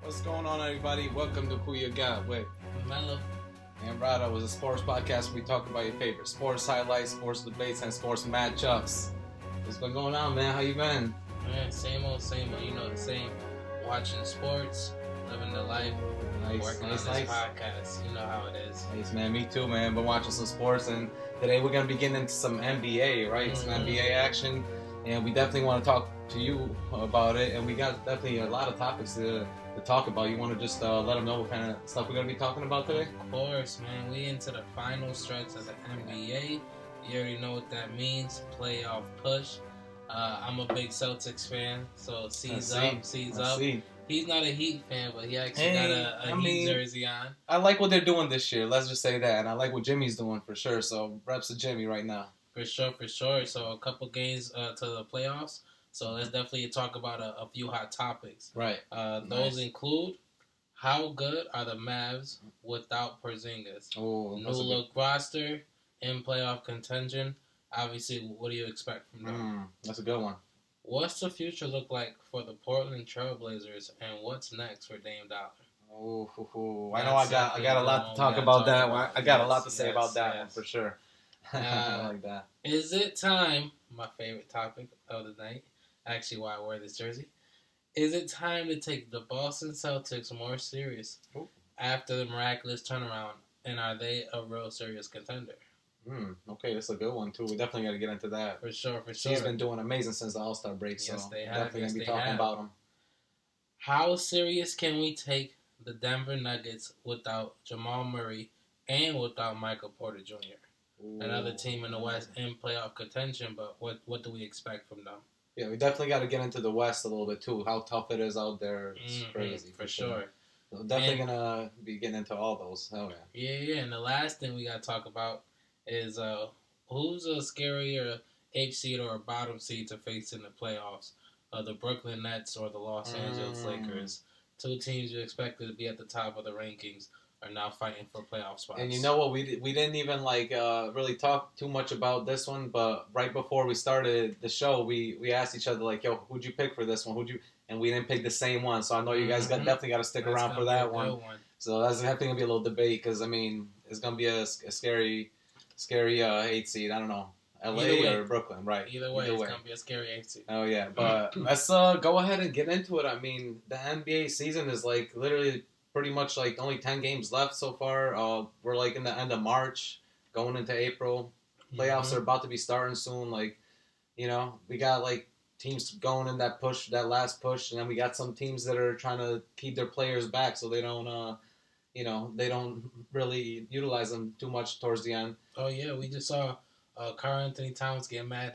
What's going on, everybody? Welcome to Who You Got with Mellow and Rada. Was a sports podcast where we talk about your favorite sports highlights, sports debates, and sports matchups. What's been going on, man? How you been? Man, same old. You know, the same. Watching sports, living the life, working on this podcast. You know how it is. Nice, man. Me too, man. Been watching some sports, and today we're gonna be getting into some NBA, right? Some NBA action, and we definitely want to talk to you about it. And we got definitely a lot of topics to talk about. You want to just let them know what kind of stuff we're gonna be talking about today? Of course, man. We into the final stretch of the NBA. You already know what that means. Playoff push. I'm a big Celtics fan, so C's up. He's not a Heat fan, but he actually got a Heat jersey on. I like what they're doing this year. Let's just say that, and I like what Jimmy's doing for sure. So reps to Jimmy right now. For sure. So a couple games to the playoffs. So let's definitely talk about a few hot topics. Right. Those include how good are the Mavs without Porzingis? Oh, new look roster in playoff contention. Obviously, what do you expect from them? That's a good one. What's the future look like for the Portland Trailblazers, and what's next for Dame Dollar? I know I got a lot to talk about that one. I got a lot to say about that one for sure. I like that. Is it time? My favorite topic of the night. Actually, why I wear this jersey. Is it time to take the Boston Celtics more serious after the miraculous turnaround, and are they a real serious contender? Okay, that's a good one too. We definitely got to get into that. For sure. He's been doing amazing since the All-Star break, so they have. Definitely going to be talking about him. How serious can we take the Denver Nuggets without Jamal Murray and without Michael Porter Jr.? Another team in the West in playoff contention, but what do we expect from them? Yeah, we definitely got to get into the West a little bit too. How tough it is out there, it's crazy. For sure. So definitely going to be getting into all those. Hell yeah. Yeah, and the last thing we got to talk about is who's a scarier 8th seed or a bottom seed to face in the playoffs? The Brooklyn Nets or the Los Angeles Lakers? Two teams you expected to be at the top of the rankings are now fighting for playoff spots. And you know what? We didn't even really talk too much about this one, but right before we started the show, we asked each other like, "Yo, who'd you pick for this one? And we didn't pick the same one, so I know you guys definitely got to stick around for that one. So that's definitely gonna be a little debate because I mean it's gonna be a scary 8 seed. I don't know, LA or Brooklyn, right? Either way, it's gonna be a scary 8 seed. Oh yeah, but let's go ahead and get into it. I mean, the NBA season is like literally pretty much like only 10 games left so far. We're like in the end of March, going into April. Playoffs are about to be starting soon. Like, you know, we got like teams going in that last push, and then we got some teams that are trying to keep their players back so they don't, they don't really utilize them too much towards the end. Oh yeah, we just saw Karl Anthony Towns get mad.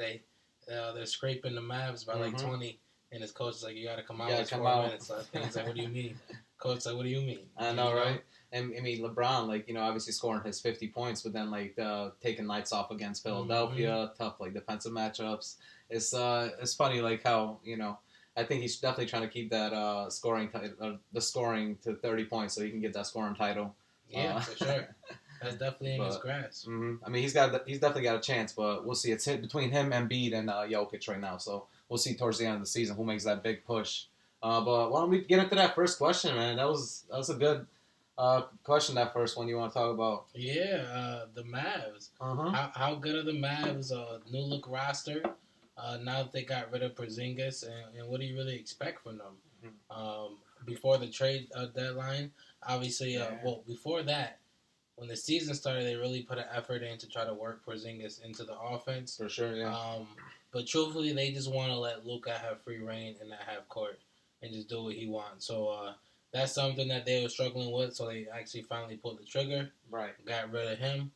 They're scraping the Mavs by like 20, and his coach is like, "You got to come out in 4 minutes." And he's like, "What do you mean?" Coach like, "What do you mean?" I know, right? And I mean, LeBron, like, you know, obviously scoring his 50 points, but then like taking nights off against Philadelphia, tough like defensive matchups. It's funny like how, you know, I think he's definitely trying to keep that the scoring to 30 points so he can get that scoring title. Yeah, for sure. That's definitely in his grasp. I mean, he's definitely got a chance, but we'll see. It's between him, Embiid, and Jokic right now. So we'll see towards the end of the season who makes that big push. But why don't we get into that first question, man? That was a good question. That first one you want to talk about? Yeah, the Mavs. How good are the Mavs? New look roster. Now that they got rid of Porzingis, and what do you really expect from them? Before the trade deadline, obviously, before that, when the season started, they really put an effort in to try to work Porzingis into the offense. For sure, yeah. But truthfully, they just want to let Luka have free reign in that half court and just do what he wants. So that's something that they were struggling with. So they actually finally pulled the trigger. Right. Got rid of him.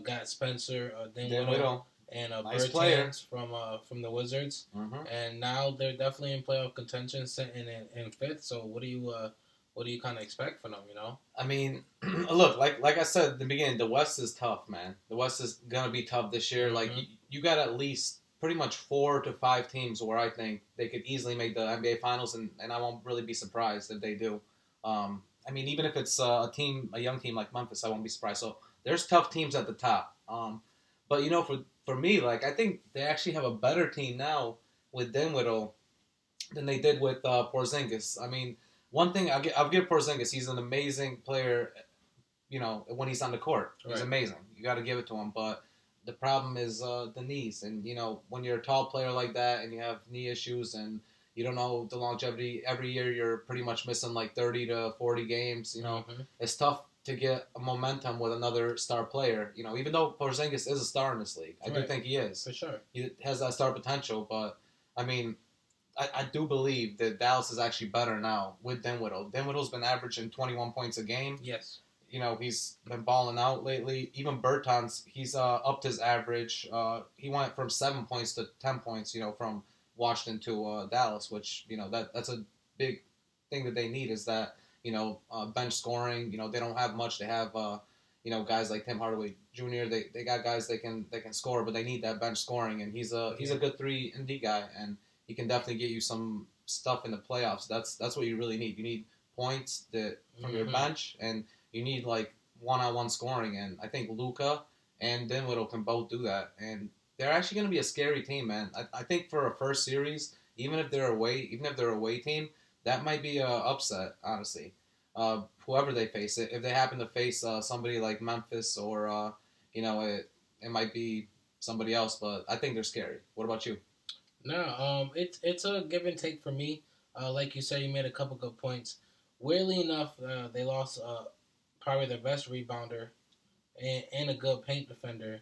Got Spencer Dinwiddie and nice Bertans from the Wizards. And now they're definitely in playoff contention, sitting in fifth. So what do you kind of expect from them, you know? I mean, look, like I said at the beginning, the West is tough, man. The West is going to be tough this year. Like, you got at least pretty much 4 to 5 teams where I think they could easily make the NBA Finals, and I won't really be surprised if they do. I mean, even if it's a young team like Memphis, I won't be surprised. So there's tough teams at the top. But, you know, for me, like, I think they actually have a better team now with Dinwiddie than they did with Porzingis. I mean, one thing I'll give Porzingis. He's an amazing player. You know, when he's on the court, he's amazing. You got to give it to him. But the problem is the knees, and you know, when you're a tall player like that and you have knee issues and you don't know the longevity. Every year you're pretty much missing like 30 to 40 games. You know, it's tough to get a momentum with another star player. You know, even though Porzingis is a star in this league, I do think he is. For sure. He has that star potential, but I mean, I do believe that Dallas is actually better now with Dinwiddie. Dinwiddie's been averaging 21 points a game. Yes. You know, he's been balling out lately. Even Bertans, he's upped his average. He went from 7 points to 10 points, you know, from Washington to Dallas, which, you know, that's a big thing that they need is that, you know, bench scoring. You know, they don't have much. They have, you know, guys like Tim Hardaway Jr. They got guys they can score, but they need that bench scoring. And he's a good 3-and-D guy, and he can definitely get you some stuff in the playoffs. That's what you really need. You need points from your bench, and you need like one-on-one scoring. And I think Luka and Dinwiddie can both do that. And they're actually going to be a scary team, man. I think for a first series, even if they're away team, that might be a upset, honestly. Whoever they face, if they happen to face somebody like Memphis or you know, it might be somebody else, but I think they're scary. What about you? No, it's a give and take for me. Like you said, you made a couple good points. Weirdly enough, they lost probably their best rebounder and a good paint defender,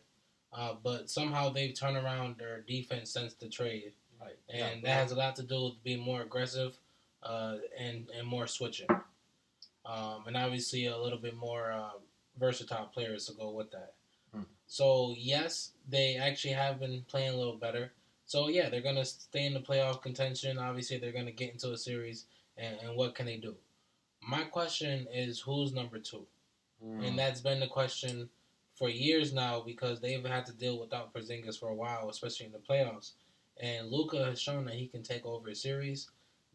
but somehow they've turned around their defense since the trade, right? And that has a lot to do with being more aggressive and more switching, and obviously a little bit more versatile players to go with that. So yes, they actually have been playing a little better. So, yeah, they're going to stay in the playoff contention. Obviously, they're going to get into a series, and what can they do? My question is, who's number 2? And that's been the question for years now because they've had to deal without Porzingis for a while, especially in the playoffs. And Luka has shown that he can take over a series,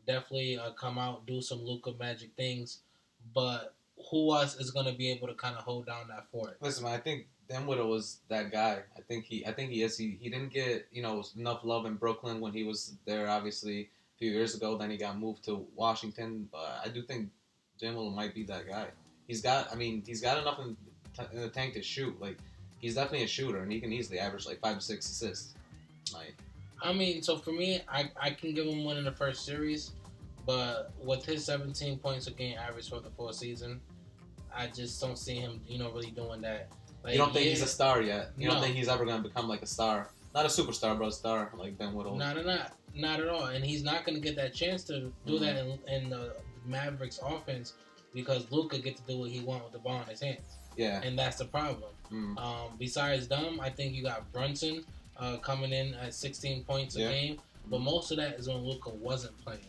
definitely come out, do some Luka magic things. But who else is going to be able to kind of hold down that fort? Listen, man, I think Dinwiddie was that guy. I think he is. He didn't get, you know, enough love in Brooklyn when he was there, obviously, a few years ago. Then he got moved to Washington. But I do think Dinwiddie might be that guy. He's got enough in the tank to shoot. Like, he's definitely a shooter, and he can easily average like 5 to 6 assists. Like, I mean, so for me, I can give him one in the first series, but with his 17 points a game average for the full season, I just don't see him, you know, really doing that. Like, you don't think he's a star yet? You don't think he's ever going to become like a star? Not a superstar, but a star like Dinwiddie. Not at all. And he's not going to get that chance to do that in the Mavericks offense because Luka gets to do what he wants with the ball in his hands. Yeah. And that's the problem. Besides them, I think you got Brunson coming in at 16 points a game, but most of that is when Luka wasn't playing.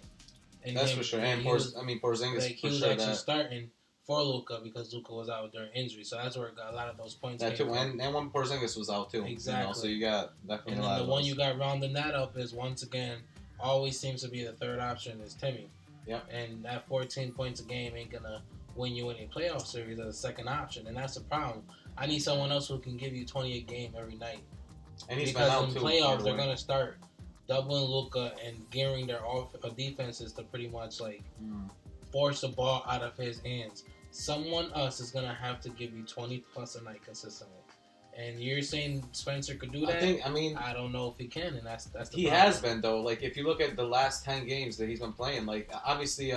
And that's for sure. And Porzingis, like, he was actually starting for Luka because Luka was out during injury, so that's where a lot of those points came from. And when Porzingis was out too. Exactly. You know, so you got definitely and a lot then of the one those. you got rounding that up is once again always seems to be the third option is Timmy. Yep. And that 14 points a game ain't gonna win you any playoff series as a second option, and that's the problem. I need someone else who can give you 20 a game every night. And he's because been out in too, playoffs they're gonna start doubling Luka and gearing their defenses to pretty much like force the ball out of his hands. Someone else is gonna have to give you 20 plus a night consistently. And you're saying Spencer could do that? I don't know if he can, and that's the problem. He has been though. Like if you look at the last 10 games that he's been playing, like obviously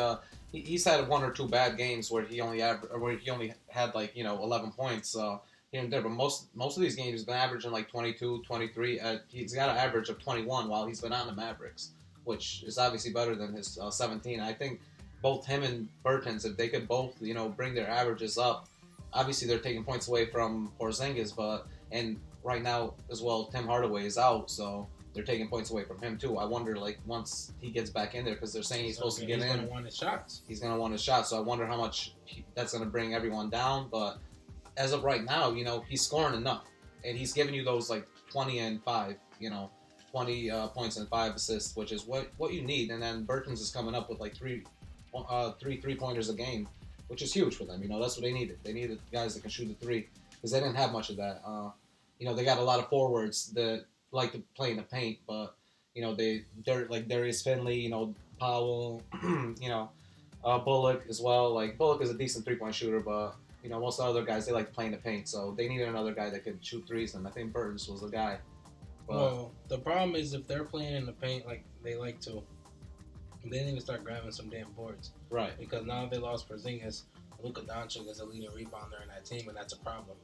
he's had 1 or 2 bad games where he only had like, you know, 11 points here and there. But most of these games he's been averaging like 22, 23. He's got an average of 21 while he's been on the Mavericks, which is obviously better than his 17. I think both him and Bertans, if they could both, you know, bring their averages up. Obviously, they're taking points away from Porzingis, and right now as well, Tim Hardaway is out, so they're taking points away from him too. I wonder, like, once he gets back in there, because they're saying he's supposed to get in. He's going to want his shots. He's going to want his shots, so I wonder how much that's going to bring everyone down. But as of right now, you know, he's scoring enough, and he's giving you those, like, 20 and 5, you know, 20 points and 5 assists, which is what you need. And then Bertans is coming up with, like, three three-pointers a game, which is huge for them. You know, that's what they needed. They needed guys that can shoot the three because they didn't have much of that. You know, they got a lot of forwards that like to play in the paint, but you know they're like Darius Finley, you know, Powell, you know, Bullock as well. Like Bullock is a decent 3-point shooter, but most of the other guys they like playing the paint, so they needed another guy that could shoot threes, and I think Burns was the guy. But, well, the problem is if they're playing in the paint like they like to, they need to start grabbing some damn boards. Right. Because now they lost Porzingis, Luka Doncic is a leading rebounder in that team, and that's a problem.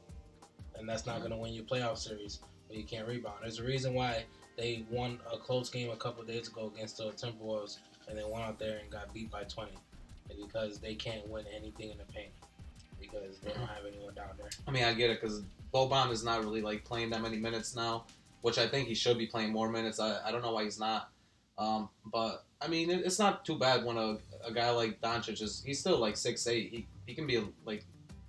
And that's not going to win you playoff series when you can't rebound. There's a reason why they won a close game a couple of days ago against the Timberwolves, and they went out there and got beat by 20. And because they can't win anything in the paint because they don't have anyone down there. I mean, I get it because Boban is not really like playing that many minutes now, which I think he should be playing more minutes. I don't know why he's not. But I mean, it's not too bad when a guy like Doncic he's still like 6'8". He can be like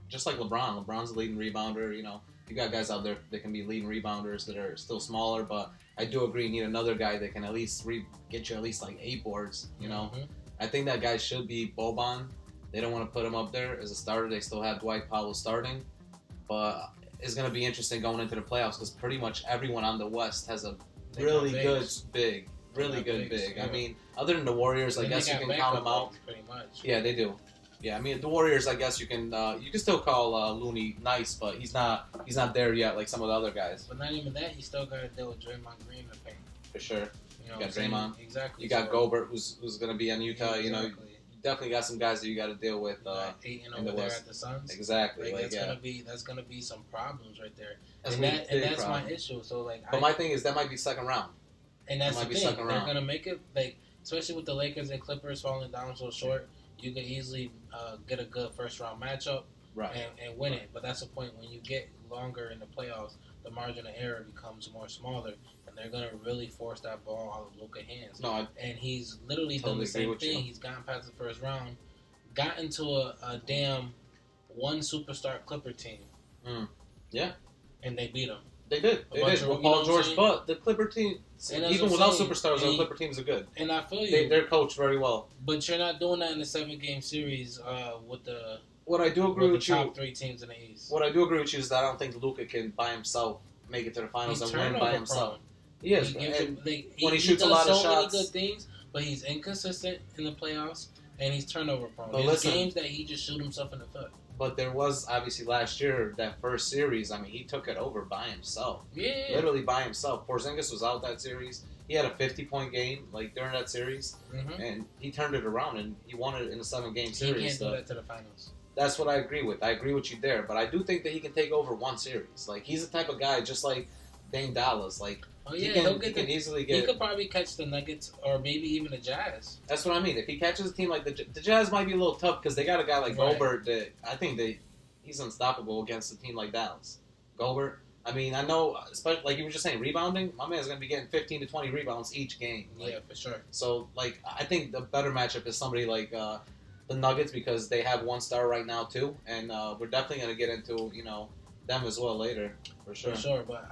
just like LeBron. LeBron's a leading rebounder. You got guys out there that can be leading rebounders that are still smaller. But I do agree, you need another guy that can at least get you at least like 8 boards. I think that guy should be Boban. They don't want to put him up there as a starter. They still have Dwight Powell starting, but it's going to be interesting going into the playoffs because pretty much everyone on the West has a really good big. Really good big. Yeah. I mean, other than the Warriors, I guess you can count them out. Pretty much. Yeah, they do. Yeah, I mean the Warriors. I guess you can still call Looney nice, but he's not there yet like some of the other guys. But not even that. You still got to deal with Draymond Green in the paint. For sure. You got Draymond. Exactly. You got Gobert, who's going to be on Utah. Exactly. You definitely got some guys that you got to deal with. Ayton over there at the Suns. Exactly. That's gonna be some problems right there. That's my issue. So but my thing is that might be second round. And that's the thing. They're gonna make it especially with the Lakers and Clippers falling down so short. You can easily get a good first round matchup and win it. But that's the point. When you get longer in the playoffs, the margin of error becomes more smaller, and they're gonna really force that ball out of Luka's hands. And he's literally done the same thing. He's gotten past the first round, got into a damn one superstar Clipper team. Yeah, and they beat him. They did. With Paul George, but the Clipper team, even without superstars, the Clipper teams are good. And I feel you. They're coached very well. But you're not doing that in a 7-game series with the. What I do agree with you, top 3 teams in the East. What I do agree with you is that I don't think Luka can by himself make it to the finals and win by himself. He is. When he shoots a lot of shots, many good things, but he's inconsistent in the playoffs and he's turnover prone. There's games that he just shoot himself in the foot. But there was obviously last year that first series. I mean, he took it over by himself. Yeah, literally by himself. Porzingis was out that series. He had a 50-point game during that series, and he turned it around and he won it in a 7-game series. He can't do that to the finals. That's what I agree with. I agree with you there, but I do think that he can take over one series. He's the type of guy, just like Dame Dallas. He can easily get. He could probably catch the Nuggets or maybe even the Jazz. That's what I mean. If he catches a team like the Jazz, might be a little tough because they got a guy like Gobert that I think he's unstoppable against a team like Dallas. Gobert. I mean, I know, especially like you were just saying, rebounding. My man's gonna be getting 15 to 20 rebounds each game. Yeah, for sure. So I think the better matchup is somebody like the Nuggets because they have one star right now too, and we're definitely gonna get into them as well later for sure. For sure, but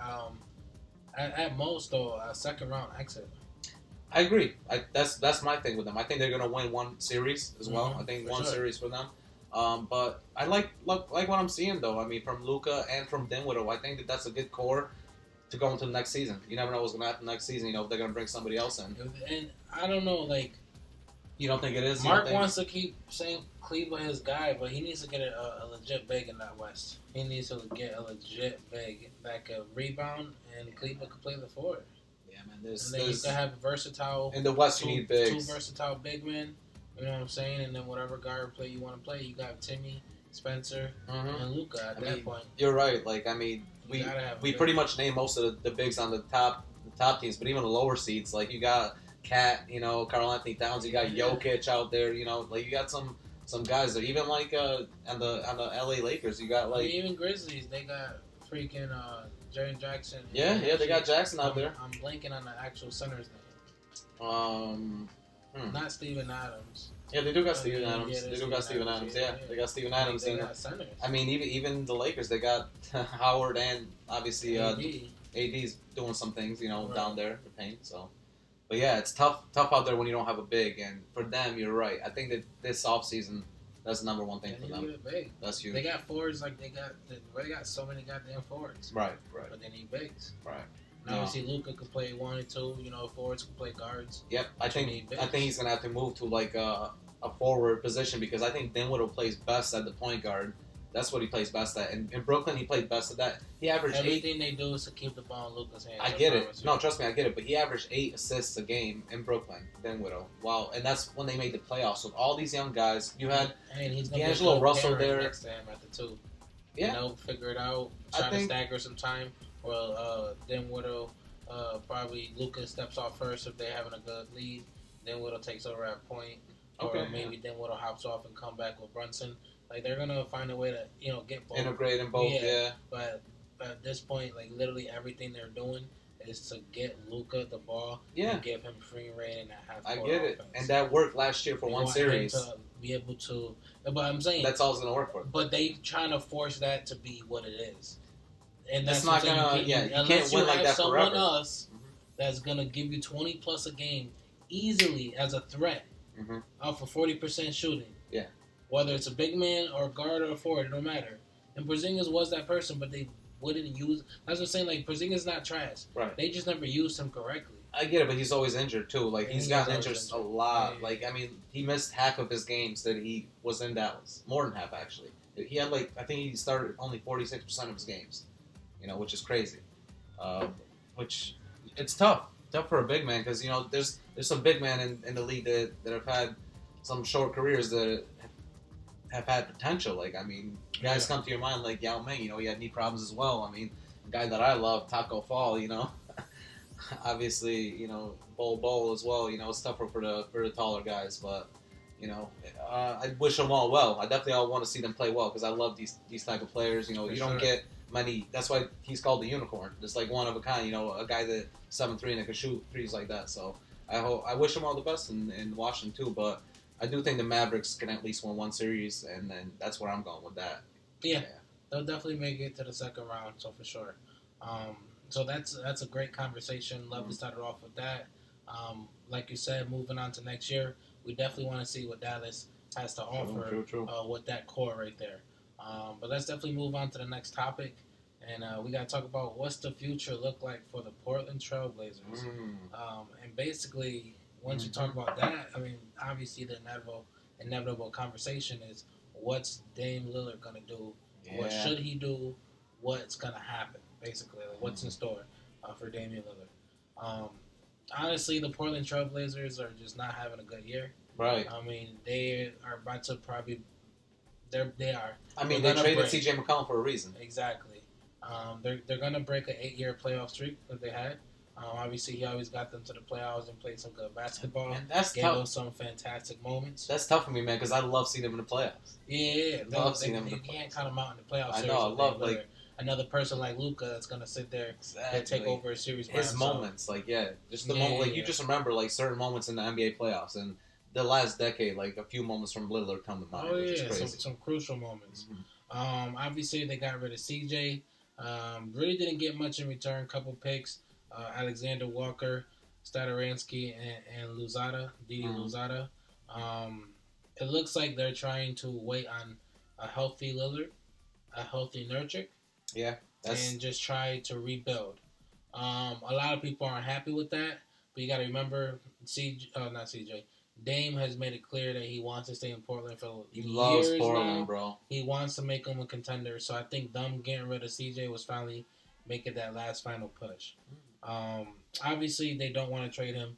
at most though, a second round exit. I agree. That's my thing with them. I think they're gonna win one series as well. I think one series for them. But I like what I'm seeing though. I mean, from Luka and from Dinwiddie, I think that's a good core to go into the next season. You never know what's gonna happen next season. If they're gonna bring somebody else in. And I don't know, you don't think it is? Mark wants to keep saying Cleveland his guy, but he needs to get a legit big in that West. He needs to get a legit big that can rebound, and Cleveland can play the forward. Yeah, man. And then you can have versatile. In the West, you need bigs. 2 versatile big men. You know what I'm saying? And then whatever guard play you want to play, you got Timmy, Spencer, and Luka at that point. You're right. We pretty much named most of the bigs on the top teams, but even the lower seeds, you got Cat, Karl Anthony Towns, you got Jokic out there, you got some guys that even on the LA Lakers, you got even Grizzlies, they got freaking Jaren Jackson. Yeah, they got Jackson out there. I'm blanking on the actual center's name. Not Steven Adams. Yeah, they do got Steven Adams. They do got Steven Adams. Yeah, they got Steven Adams. They got centers. I mean, even the Lakers, they got Howard and obviously AD's doing some things, down there the paint. So, but yeah, it's tough out there when you don't have a big. And for them, you're right. I think that this offseason, that's the number one thing for them. Big. That's huge. They got forwards they got so many goddamn forwards. Right. But they need bigs. Right. And obviously, Luka could play 1 and 2. Forwards could play guards. Yep, I think he's gonna have to move to like a forward position because I think Dinwiddie plays best at the point guard. That's what he plays best at. And in Brooklyn, he played best at that. He averaged everything they do is to keep the ball in Luka's hands. I get it. No, trust me, I get it. But he averaged 8 assists a game in Brooklyn. Dinwiddie. Wow, and that's when they made the playoffs with all these young guys. You had D'Angelo Russell there next to him at the 2. Yeah, figure it out. Try to stagger some time. Well, Dinwiddie, probably Luka steps off first if they're having a good lead. Dinwiddie takes over at point, or maybe Dinwiddie hops off and come back with Brunson. Like they're gonna find a way to get both. Integrate them both. Yeah. But at this point, like literally everything they're doing is to get Luka the ball and give him free reign in that half court I get it, offense. and that worked last year for one series. To be able to, but I'm saying that's all it's gonna work for. But they trying to force that to be what it is, and that's not gonna. You can't win like that forever. Someone else that's gonna give you 20 plus a game easily as a threat, for 40% shooting. Yeah. Whether it's a big man or a guard or a forward, it don't matter. And Porzingis was that person, but they wouldn't use. That's what I'm saying. Like Porzingis not trash. Right. They just never used him correctly. I get it, but he's always injured too. Like he's gotten injured a lot. Yeah. Like I mean, he missed half of his games that he was in Dallas. More than half actually. He had I think he started only 46% of his games. Which is crazy. Which it's tough for a big man because there's some big men in the league that have had some short careers that have had potential. Like, I mean, guys come to your mind like Yao Ming, he had knee problems as well. I mean, a guy that I love, Taco Fall, obviously, Bol as well, it's tougher for the taller guys, but, I wish them all well. I definitely all want to see them play well because I love these type of players. You don't get many, that's why he's called the unicorn. Just like one of a kind, a guy that 7'3" and can shoot threes like that. So I wish them all the best in Washington too, but I do think the Mavericks can at least win one series, and then that's where I'm going with that. Yeah. They'll definitely make it to the second round, so for sure. So that's a great conversation. Love to start it off with that. Like you said, moving on to next year, we definitely want to see what Dallas has to offer with that core right there. But let's definitely move on to the next topic, and we got to talk about what's the future look like for the Portland Trailblazers. And basically, once you talk about that, I mean, obviously the inevitable conversation is what's Dame Lillard going to do? Yeah. What should he do? What's going to happen, basically? Like, what's in store for Damien Lillard? Honestly, the Portland Trailblazers are just not having a good year. Right. I mean, they are about to probably... They are. I mean, they traded C.J. McCollum for a reason. Exactly. They're going to break an 8-year playoff streak that they had. Obviously, he always got them to the playoffs and played some good basketball. And that's gave tough. them some fantastic moments. That's tough for me, man, because I love seeing them in the playoffs. Yeah. You can't count them out in the playoffs. I know. I love another person like Luka that's gonna sit there and take over a series. His moments, just the moment. You just remember certain moments in the NBA playoffs and the last decade. Like a few moments from Lillard come to mind. Which is crazy. Some crucial moments. Obviously, they got rid of CJ. Really didn't get much in return. Couple picks. Alexander Walker, Stadaransky, and Luzada, Didi Luzada. It looks like they're trying to wait on a healthy Lillard, a healthy Nurkic, and just try to rebuild. A lot of people aren't happy with that, but you got to remember, Dame has made it clear that he wants to stay in Portland for years now. He loves Portland, bro. He wants to make them a contender, so I think them getting rid of CJ was finally making that last final push. Obviously, they don't want to trade him.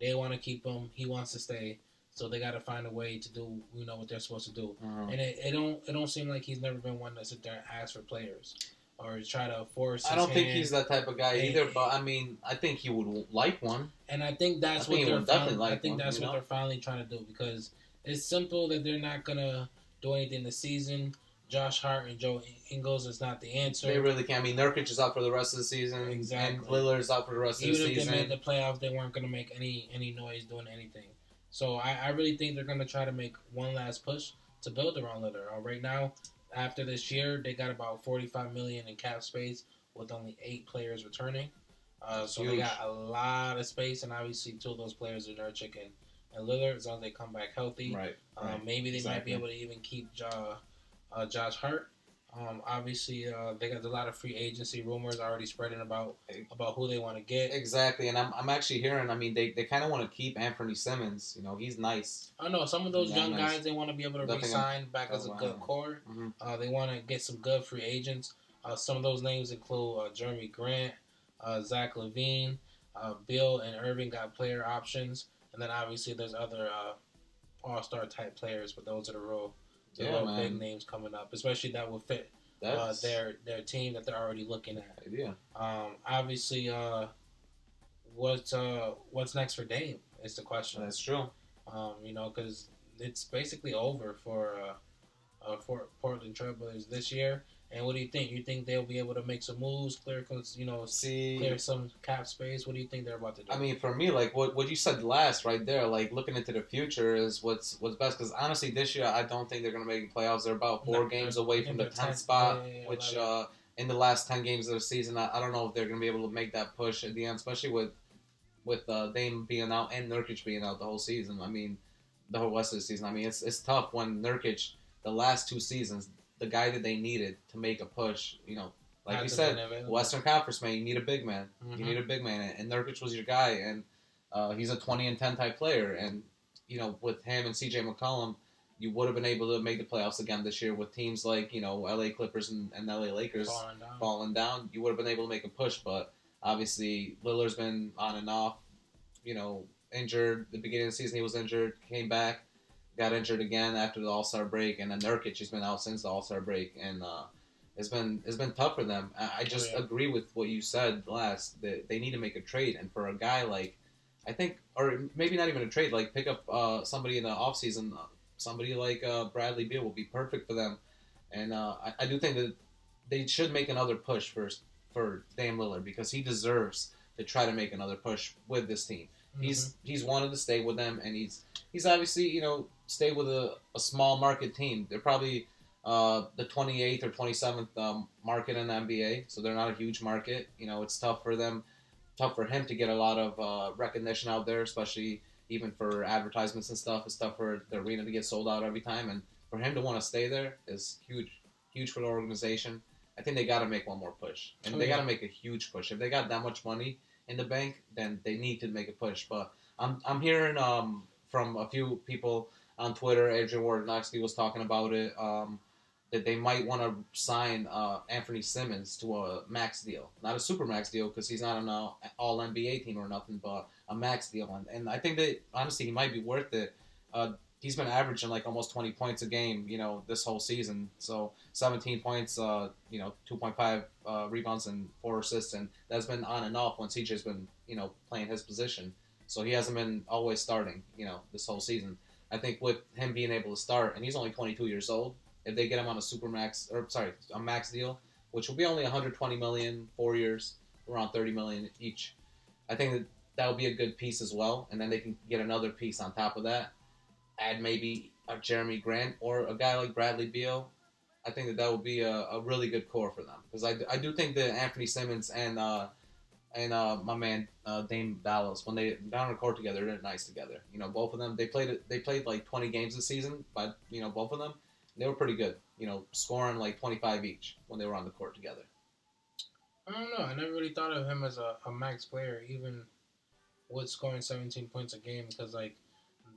They want to keep him. He wants to stay. So they got to find a way to do, what they're supposed to do. And it don't seem like he's never been one to sit there and ask for players or try to force. I don't think he's that type of guy either. But I mean, I think he would like one. And I think that's what they're finally trying to do, because it's simple that they're not gonna do anything this season. Josh Hart and Joe Ingles is not the answer. They really can't. I mean, Nurkic is out for the rest of the season. Exactly. And Lillard's out for the rest of the season. Even if they made the playoffs, they weren't going to make any noise doing anything. So I really think they're going to try to make one last push to build around Lillard. Right now, after this year, they got about $45 million in cap space with only 8 players returning. So Huge. They got a lot of space, and obviously 2 of those players are Nurkic and Lillard, as long as they come back healthy. Right. Maybe they might be able to even keep Josh Hart. Obviously, they got a lot of free agency rumors already spreading about who they want to get. Exactly, and I'm actually hearing. I mean, they kind of want to keep Anthony Simmons. You know, he's nice. I know some of those young guys they want to be able to Definitely re-sign back as a good core. Mm-hmm. They want to get some good free agents. Some of those names include Jeremy Grant, Zach LaVine, Bill and Irving got player options, and then obviously there's other all-star type players, but those are the real big names coming up, especially that will fit their team that they're already looking at. Yeah. Obviously, what's next for Dame is the question. That's true. You know, because it's basically over for Portland Trailblazers this year. And what do you think? You think they'll be able to make some moves, clear some cap space? What do you think they're about to do? I mean, for me, like what you said last right there, like looking into the future is what's best. Because honestly, this year I don't think they're going to make the playoffs. They're about 4 games away from the 10th spot, which in the last 10 games of the season, I don't know if they're going to be able to make that push at the end, especially with Dame being out and Nurkic being out the whole season. I mean, the whole rest of the season. I mean, it's tough when Nurkic, the last 2 seasons, the guy that they needed to make a push, you know, like you said, Western Conference, man, you need a big man. Mm-hmm. You need a big man, and Nurkic was your guy, and he's a 20-10 type player, and you know, with him and CJ McCollum, you would have been able to make the playoffs again this year with teams like, you know, LA Clippers and LA Lakers falling down. You would have been able to make a push, but obviously Lillard's been on and off, you know, injured. The beginning of the season he was injured, came back, got injured again after the All-Star break, and then Nurkic, he's been out since the All-Star break, and it's been tough for them. I just agree with what you said last, that they need to make a trade, and for a guy like, I think, or maybe not even a trade, like pick up somebody in the offseason, somebody like Bradley Beal will be perfect for them, and I do think that they should make another push for Dame Lillard, because he deserves to try to make another push with this team. Mm-hmm. He's wanted to stay with them, and he's obviously, you know, stay with a small market team. They're probably the 28th or 27th market in the NBA, so they're not a huge market. You know, it's tough for him to get a lot of recognition out there, especially even for advertisements and stuff. It's tough for the arena to get sold out every time, and for him to want to stay there is huge for the organization. I think they got to make one more push, and they got to make a huge push. If they got that much money in the bank, then they need to make a push. But I'm hearing from a few people on Twitter, Adrian Wojnarowski was talking about it, that they might want to sign Anthony Simmons to a max deal, not a super max deal because he's not on an All NBA team or nothing, but a max deal. And I think that honestly he might be worth it. He's been averaging like almost 20 points a game, you know, this whole season. So 17 points, you know, 2.5 rebounds and 4 assists, and that's been on and off when CJ's been, you know, playing his position. So he hasn't been always starting, you know, this whole season. I think with him being able to start, and he's only 22 years old, if they get him on a max deal, which will be only 120 million, 4 years, around 30 million each, I think that would be a good piece as well. And then they can get another piece on top of that. Add maybe a Jeremy Grant or a guy like Bradley Beal. I think that would be a really good core for them, because I do think that Anthony Simmons and my man Dame Dallas, when they down on the court together, they're nice together. You know, both of them they played like 20 games this season, but you know, both of them they were pretty good. You know, scoring like 25 each when they were on the court together. I don't know. I never really thought of him as a max player, even with scoring 17 points a game, because like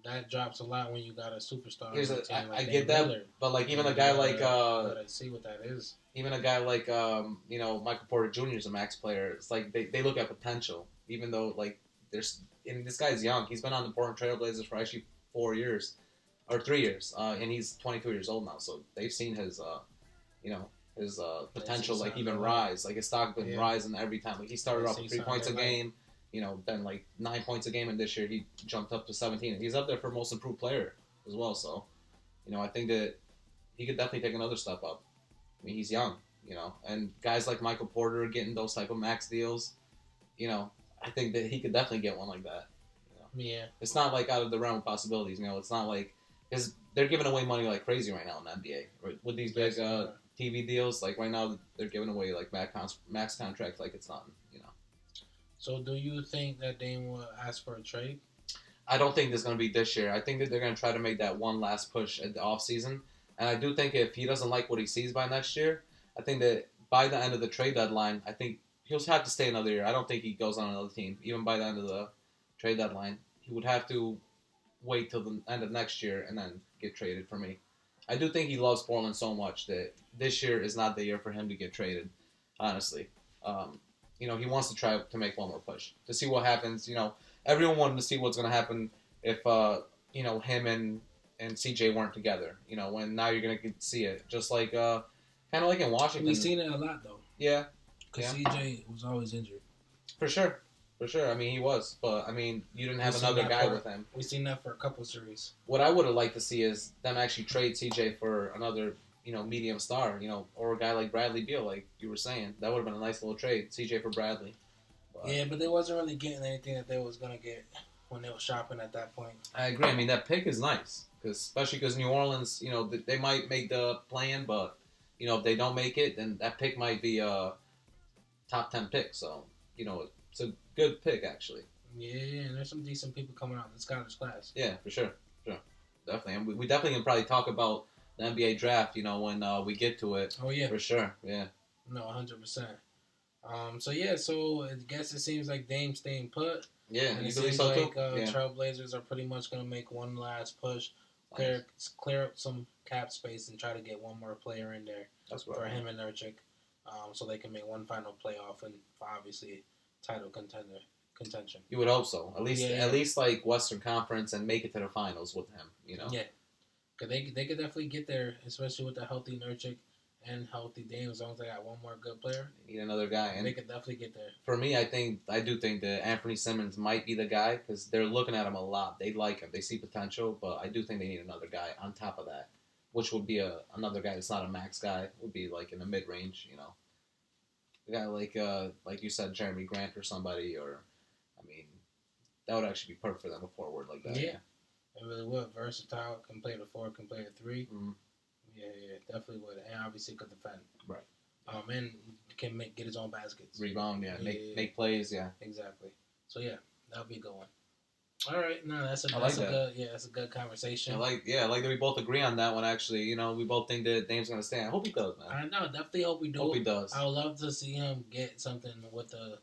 that drops a lot when you got a superstar. I get that, Lillard. But like even a guy like gotta see what that is. Even a guy like you know, Michael Porter Jr. is a max player. It's like they look at potential, even though like and this guy's young. He's been on the Portland Trailblazers for actually 4 years or 3 years, and he's 22 years old now. So they've seen his you know, his potential like even rise. Like his stock been rising every time. Like he started off with 3 points a game. You know, then like 9 points a game, and this year he jumped up to 17. And he's up there for most improved player as well. So, you know, I think that he could definitely take another step up. I mean, he's young, you know, and guys like Michael Porter getting those type of max deals, you know, I think that he could definitely get one like that. You know? Yeah, it's not like out of the realm of possibilities. You know, it's not like because they're giving away money like crazy right now in the NBA right? With these big TV deals. Like right now, they're giving away like max contracts like it's nothing. You know. So do you think that Dame will ask for a trade? I don't think there's going to be this year. I think that they're going to try to make that one last push at the offseason. And I do think if he doesn't like what he sees by next year, I think that by the end of the trade deadline, I think he'll have to stay another year. I don't think he goes on another team. Even by the end of the trade deadline, he would have to wait till the end of next year and then get traded for me. I do think he loves Portland so much that this year is not the year for him to get traded, honestly. He wants to try to make one more push to see what happens. Everyone wanted to see what's going to happen if, him and CJ weren't together. When now you're going to see it. Just like, kind of like in Washington. We've seen it a lot, though. Yeah. Because CJ was always injured. For sure. I mean, he was. But, I mean, you didn't have another guy with him. We've seen that for a couple series. What I would have liked to see is them actually trade CJ for another, medium star, or a guy like Bradley Beal, like you were saying. That would have been a nice little trade, CJ for Bradley. But they wasn't really getting anything that they was going to get when they were shopping at that point. I agree. I mean, that pick is nice, especially because New Orleans, they might make the plan, but, if they don't make it, then that pick might be a top 10 pick. So, it's a good pick, actually. Yeah, and there's some decent people coming out in the scholars class. Yeah, for sure. Definitely. And we definitely can probably talk about the NBA draft, when we get to it. Oh, yeah. For sure, yeah. No, 100%. So I guess it seems like Dame's staying put. Yeah, and you it believe seems so like too? Trailblazers are pretty much going to make one last push, clear up some cap space and try to get one more player in there for him and Jocik, so they can make one final playoff and obviously title contention. You would hope so. At least like Western Conference and make it to the finals with him. Yeah, because they could definitely get there, especially with the healthy Jocik and healthy Dame. As long as they got one more good player, they need another guy, and they could definitely get there. For me, I do think that Anthony Simmons might be the guy because they're looking at him a lot. They like him. They see potential, but I do think they need another guy on top of that, which would be another guy that's not a max guy. Would be like in the mid range, A guy like you said, Jeremy Grant or somebody, or I mean, that would actually be perfect for them, a forward like that. Yeah, it really would. Versatile, can play the 4, can play the 3. Mm-hmm. Yeah, definitely would, and obviously could defend. Right. And can get his own baskets. Rebound, yeah. Make plays, yeah. Exactly. So yeah, that'll be a good one. All right, no, that's a good conversation. I like that we both agree on that one. Actually, we both think that Dame's gonna stay. I hope he does, man. I know, definitely hope we do. Hope he does. I would love to see him get something with the,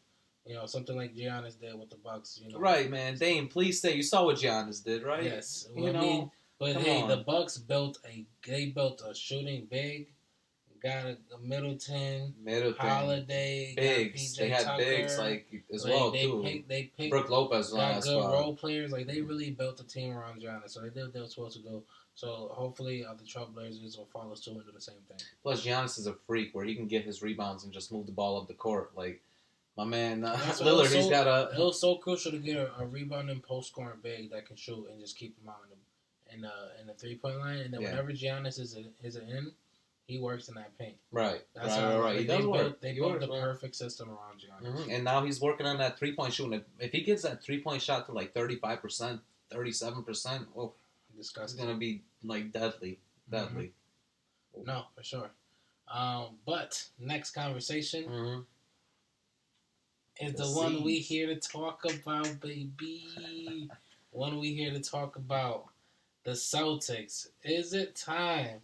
something like Giannis did with the Bucks. Right, man. Dame, please stay. You saw what Giannis did, right? Yes. Well, but hey, the Bucks built a shooting big. Got a Middleton, Holiday, bigs. They had Tucker, bigs too. They picked Brooke Lopez got good role players. Like they really built a team around Giannis. So they did what they were supposed to do. So hopefully the Trailblazers will follow suit and do the same thing. Plus Giannis is a freak where he can get his rebounds and just move the ball up the court. Like my man Lillard, he's got a. It was so crucial to get a rebounding post scoring big that can shoot and just keep him out in the 3-point line. And then whenever Giannis is in. He works in that paint. Right. He does work. They built the perfect system around Giannis. Mm-hmm. And now he's working on that 3-point shooting. If he gets that 3-point shot to like 35%, 37%, oh, disgusting. It's going to be like deadly. Mm-hmm. No, for sure. But next conversation is the one we here to talk about, baby. One we here to talk about. The Celtics. Is it time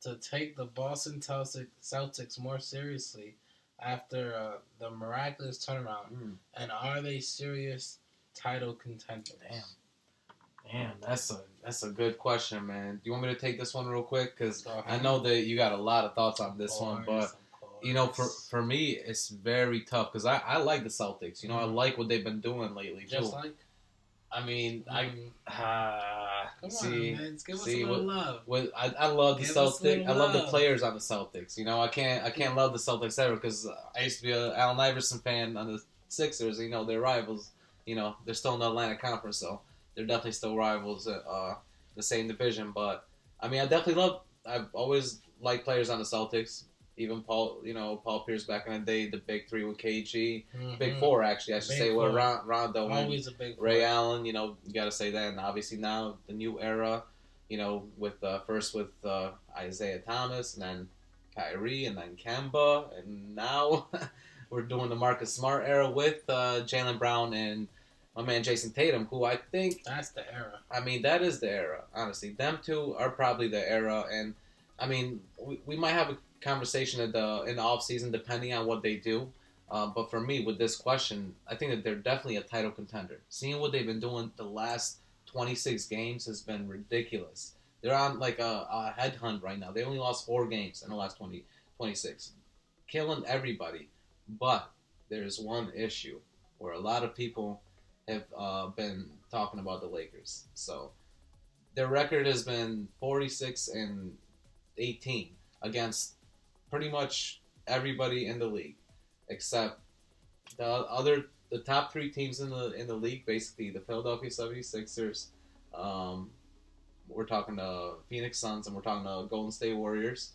to take the Boston Celtics more seriously after the miraculous turnaround? And are they serious title contenders? Damn, that's a good question, man. Do you want me to take this one real quick? Because I know that you got a lot of thoughts on this one, but for me, it's very tough because I like the Celtics. I like what they've been doing lately too. I mean, come on, man. Give us a little love. I love the Celtics. I love the players on the Celtics. I can't love the Celtics ever because I used to be an Allen Iverson fan on the Sixers. They're rivals. They're still in the Atlantic Conference, so they're definitely still rivals in the same division. But I mean, I've always liked players on the Celtics. Even Paul Pierce back in the day, the big 3 with KG, big 4 actually, I should say, with Rondo, always a big Ray Allen. You got to say that, and obviously now the new era, with first with Isaiah Thomas, and then Kyrie, and then Kemba, and now we're doing the Marcus Smart era with Jaylen Brown and my man Jason Tatum, who I think that's the era. I mean, that is the era. Honestly, them two are probably the era, and I mean, we might have conversation in the off season, depending on what they do. But for me, with this question, I think that they're definitely a title contender. Seeing what they've been doing the last 26 games has been ridiculous. They're on like a headhunt right now. They only lost 4 games in the last 26, killing everybody. But there's one issue where a lot of people have been talking about the Lakers. So their record has been 46-18 against pretty much everybody in the league, except the top 3 teams in the league, basically the Philadelphia 76ers. We're talking to Phoenix Suns, and we're talking to Golden State Warriors.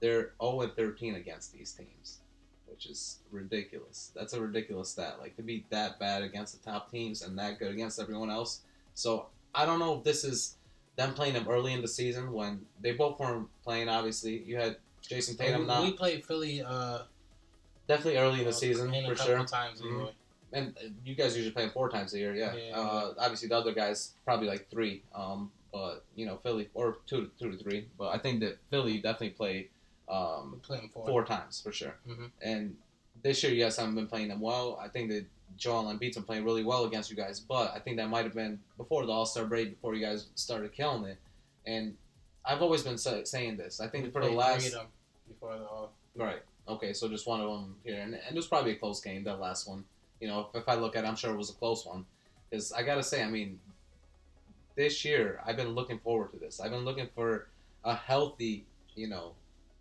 They're 0-13 against these teams, which is ridiculous. That's a ridiculous stat. Like, to be that bad against the top teams and that good against everyone else. So I don't know if this is them playing them early in the season when they both weren't playing. Obviously, you had Jason Tatum. We played Philly. Definitely early in the season, for sure. Times a year. And you guys usually play 4 times a year, yeah. Obviously, the other guys probably like 3. But Philly, or 2 to 3. But I think that Philly definitely played 4 times for sure. Mm-hmm. And this year, you guys haven't been playing them well. I think that Joel Embiid's been playing really well against you guys. But I think that might have been before the All-Star break, before you guys started killing it. And I've always been saying this. I think for the last before the All. Right. Okay, so just one of them here. And it was probably a close game, that last one. If I look at it, I'm sure it was a close one. Because I got to say, I mean, this year, I've been looking forward to this. I've been looking for a healthy,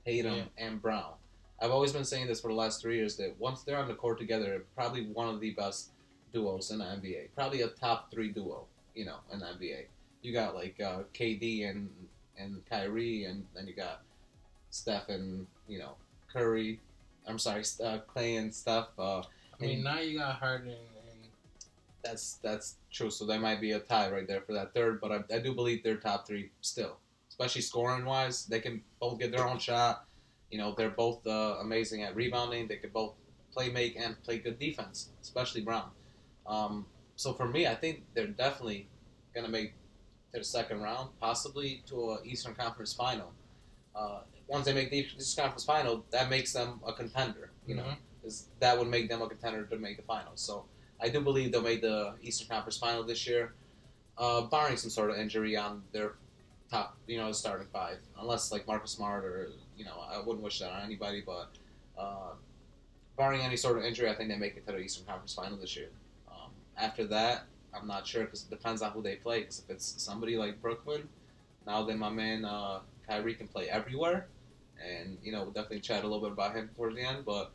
Tatum and Brown. I've always been saying this for the last 3 years, that once they're on the court together, probably one of the best duos in the NBA. Probably a top 3 duo, in the NBA. You got, like, KD and Kyrie, and then you got Steph and, Curry. I'm sorry, Clay and Steph. Now you got Harden, and that's true. So there might be a tie right there for that third, but I do believe they're top 3 still, especially scoring wise. They can both get their own shot. They're both amazing at rebounding. They could both make and play good defense, especially Brown. So for me, I think they're definitely gonna make their second round, possibly to an Eastern Conference final. Once they make the Eastern Conference final, that makes them a contender. Because that would make them a contender to make the finals. So I do believe they'll make the Eastern Conference final this year, barring some sort of injury on their top, starting 5. Unless like Marcus Smart or I wouldn't wish that on anybody, but barring any sort of injury, I think they make it to the Eastern Conference final this year. After that, I'm not sure because it depends on who they play. Because if it's somebody like Brooklyn, now then my man Kyrie can play everywhere. And, we'll definitely chat a little bit about him towards the end, but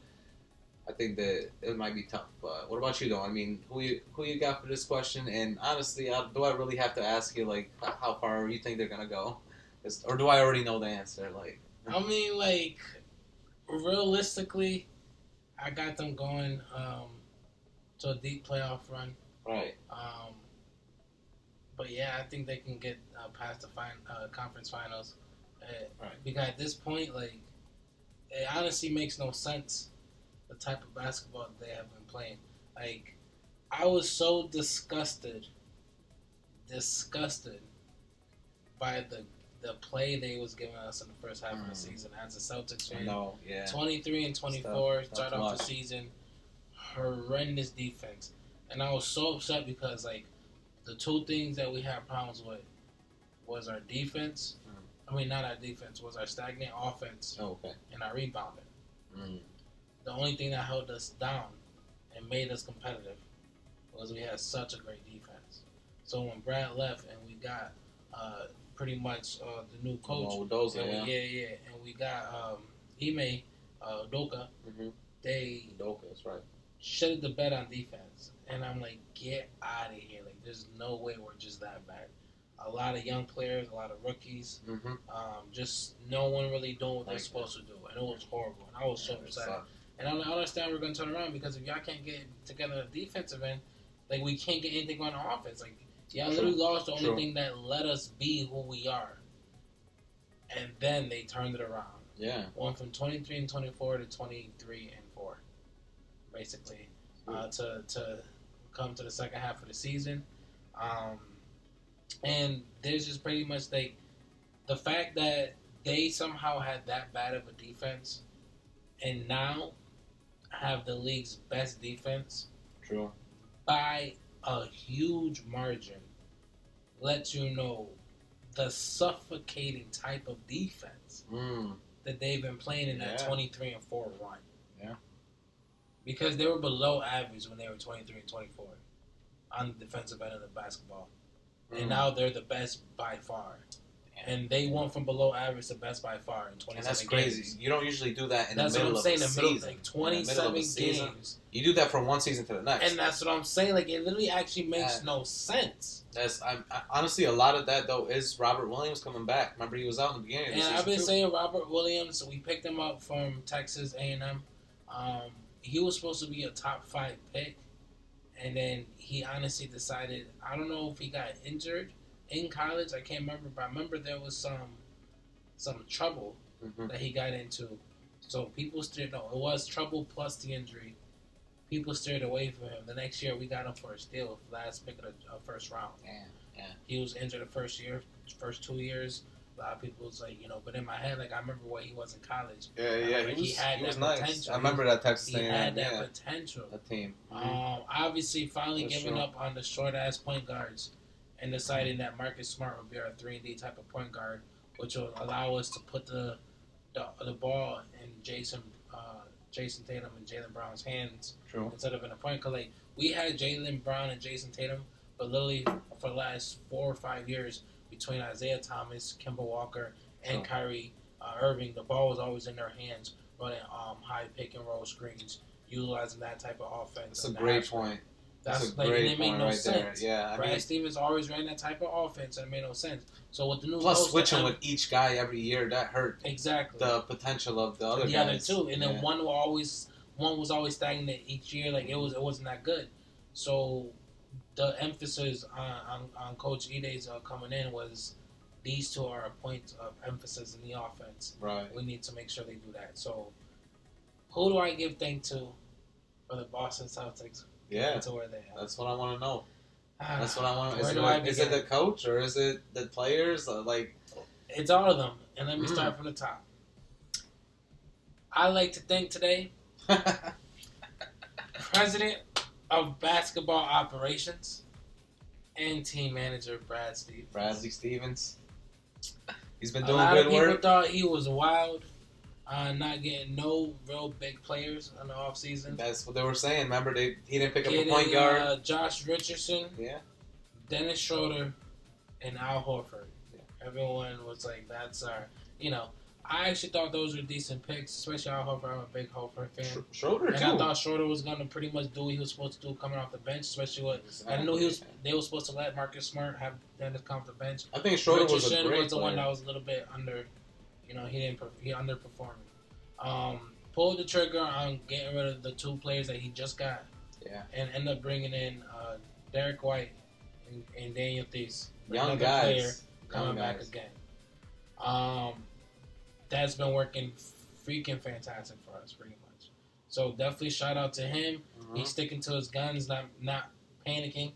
I think that it might be tough. But what about you, though? I mean, who you got for this question? And honestly, do I really have to ask you, like, how far you think they're going to go? Or do I already know the answer? Realistically, I got them going to a deep playoff run. Right. But, yeah, I think they can get past the conference finals. Right. Because at this point, it honestly makes no sense the type of basketball they have been playing. I was so disgusted by the play they was giving us in the first half of the season as a Celtics fan. No, yeah. 23-24, start off the season, horrendous defense, and I was so upset because the 2 things that we had problems with was our defense. Not our defense, was our stagnant offense and our rebounding. The only thing that held us down and made us competitive was we had such a great defense. So when Brad left and we got pretty much the new coach, and we got Ime Udoka, they that's right. shut the bed on defense. And I'm like, get out of here. There's no way we're just that bad. A lot of young players, a lot of rookies, just no one really doing what they're supposed to do. And it was horrible. And I was so upset. And I understand we're going to turn around because if y'all can't get together on the defensive end, we can't get anything on offense. Y'all literally lost the only thing that let us be who we are. And then they turned it around. Yeah. Went from 23-24 to 23-4, basically, to come to the second half of the season. And there's just pretty much the fact that they somehow had that bad of a defense, and now have the league's best defense. True. By a huge margin, lets you know the suffocating type of defense that they've been playing in that 23-4 run. Yeah. Because they were below average when they were 23-24 on the defensive end of the basketball. And now they're the best by far. And they went from below average to best by far in 27 games. And that's crazy. Games. You don't usually do that in the middle of a season. That's what I'm saying, in the middle, like 27 games. You do that from one season to the next. And that's what I'm saying. Like, it literally actually makes no sense. Honestly, a lot of that, though, is Robert Williams coming back. Remember, he was out in the beginning of the season, I've been saying Robert Williams, we picked him up from Texas A&M. He was supposed to be a top 5 pick. And then he honestly decided, I don't know if he got injured in college. I can't remember, but I remember there was some trouble that he got into. So people steered, no, it was trouble plus the injury. People steered away from him. The next year we got him for a steal, last pick of the first round. Yeah. He was injured the first 2 years. A lot of people was like, but in my head, like I remember what he was in college. Yeah. He was nice. Potential. I remember that Texas thing. He had that potential. That team. Obviously, finally giving up on the short ass point guards and deciding that Marcus Smart would be our 3-and-D type of point guard, which will allow us to put the ball in Jason Tatum and Jaylen Brown's hands instead of in a point. Because like we had Jaylen Brown and Jason Tatum, but literally for the last 4 or 5 years between Isaiah Thomas, Kemba Walker, and Kyrie Irving, the ball was always in their hands, running high pick and roll screens, utilizing that type of offense. That's a great point. That's a great point right there. Yeah, Brad Stevens always ran that type of offense, and it made no sense. So with the new switching with each guy every year, that hurt the potential of the other guys. The other two, and then one was always stagnant each year. Like it wasn't that good. So the emphasis on Coach Ide's coming in was these two are a point of emphasis in the offense. Right. We need to make sure they do that. So who do I give thanks to for the Boston Celtics? Yeah, to where they are? That's what I want to know. That's what I want to know. Is it the coach or is it the players? It's all of them. And let me start from the top. I'd like to thank today President of Basketball Operations and Team Manager Bradley Stevens. He's been doing good work. A lot of people thought he was wild. Not getting no real big players in the offseason. That's what they were saying. Remember, he didn't pick up a point guard. Josh Richardson, Dennis Schroeder, and Al Horford. Yeah. Everyone was like, that's our, I actually thought those were decent picks, especially Al Horford. I'm a big Horford fan. Schroeder, too. And I thought Schroeder was going to pretty much do what he was supposed to do coming off the bench, especially I knew they were supposed to let Marcus Smart have Dennis come off the bench. I think Schroeder Richardson was the one that was a little bit under. He underperformed. Pulled the trigger on getting rid of the 2 players that he just got. Yeah. And ended up bringing in Derek White and Daniel Theis. Young guys. Coming back again. That's been working freaking fantastic for us, pretty much. So definitely shout out to him. He's sticking to his guns, not panicking.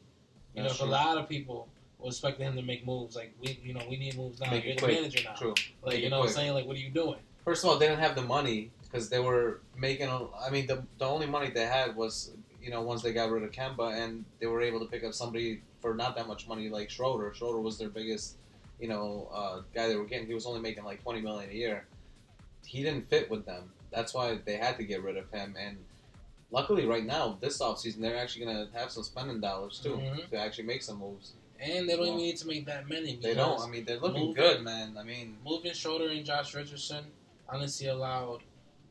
A lot of people were expecting him to make moves. Like we need moves now. You're the manager now. True. Like what I'm saying? Like what are you doing? First of all, they didn't have the money because they were making. The only money they had was once they got rid of Kemba and they were able to pick up somebody for not that much money like Schroeder. Schroeder was their biggest guy they were getting. He was only making like $20 million a year. He didn't fit with them. That's why they had to get rid of him. And luckily, right now, this offseason, they're actually going to have some spending dollars too to actually make some moves. And they don't even need to make that many. They don't. They're looking good, man. Moving Schroeder and Josh Richardson honestly allowed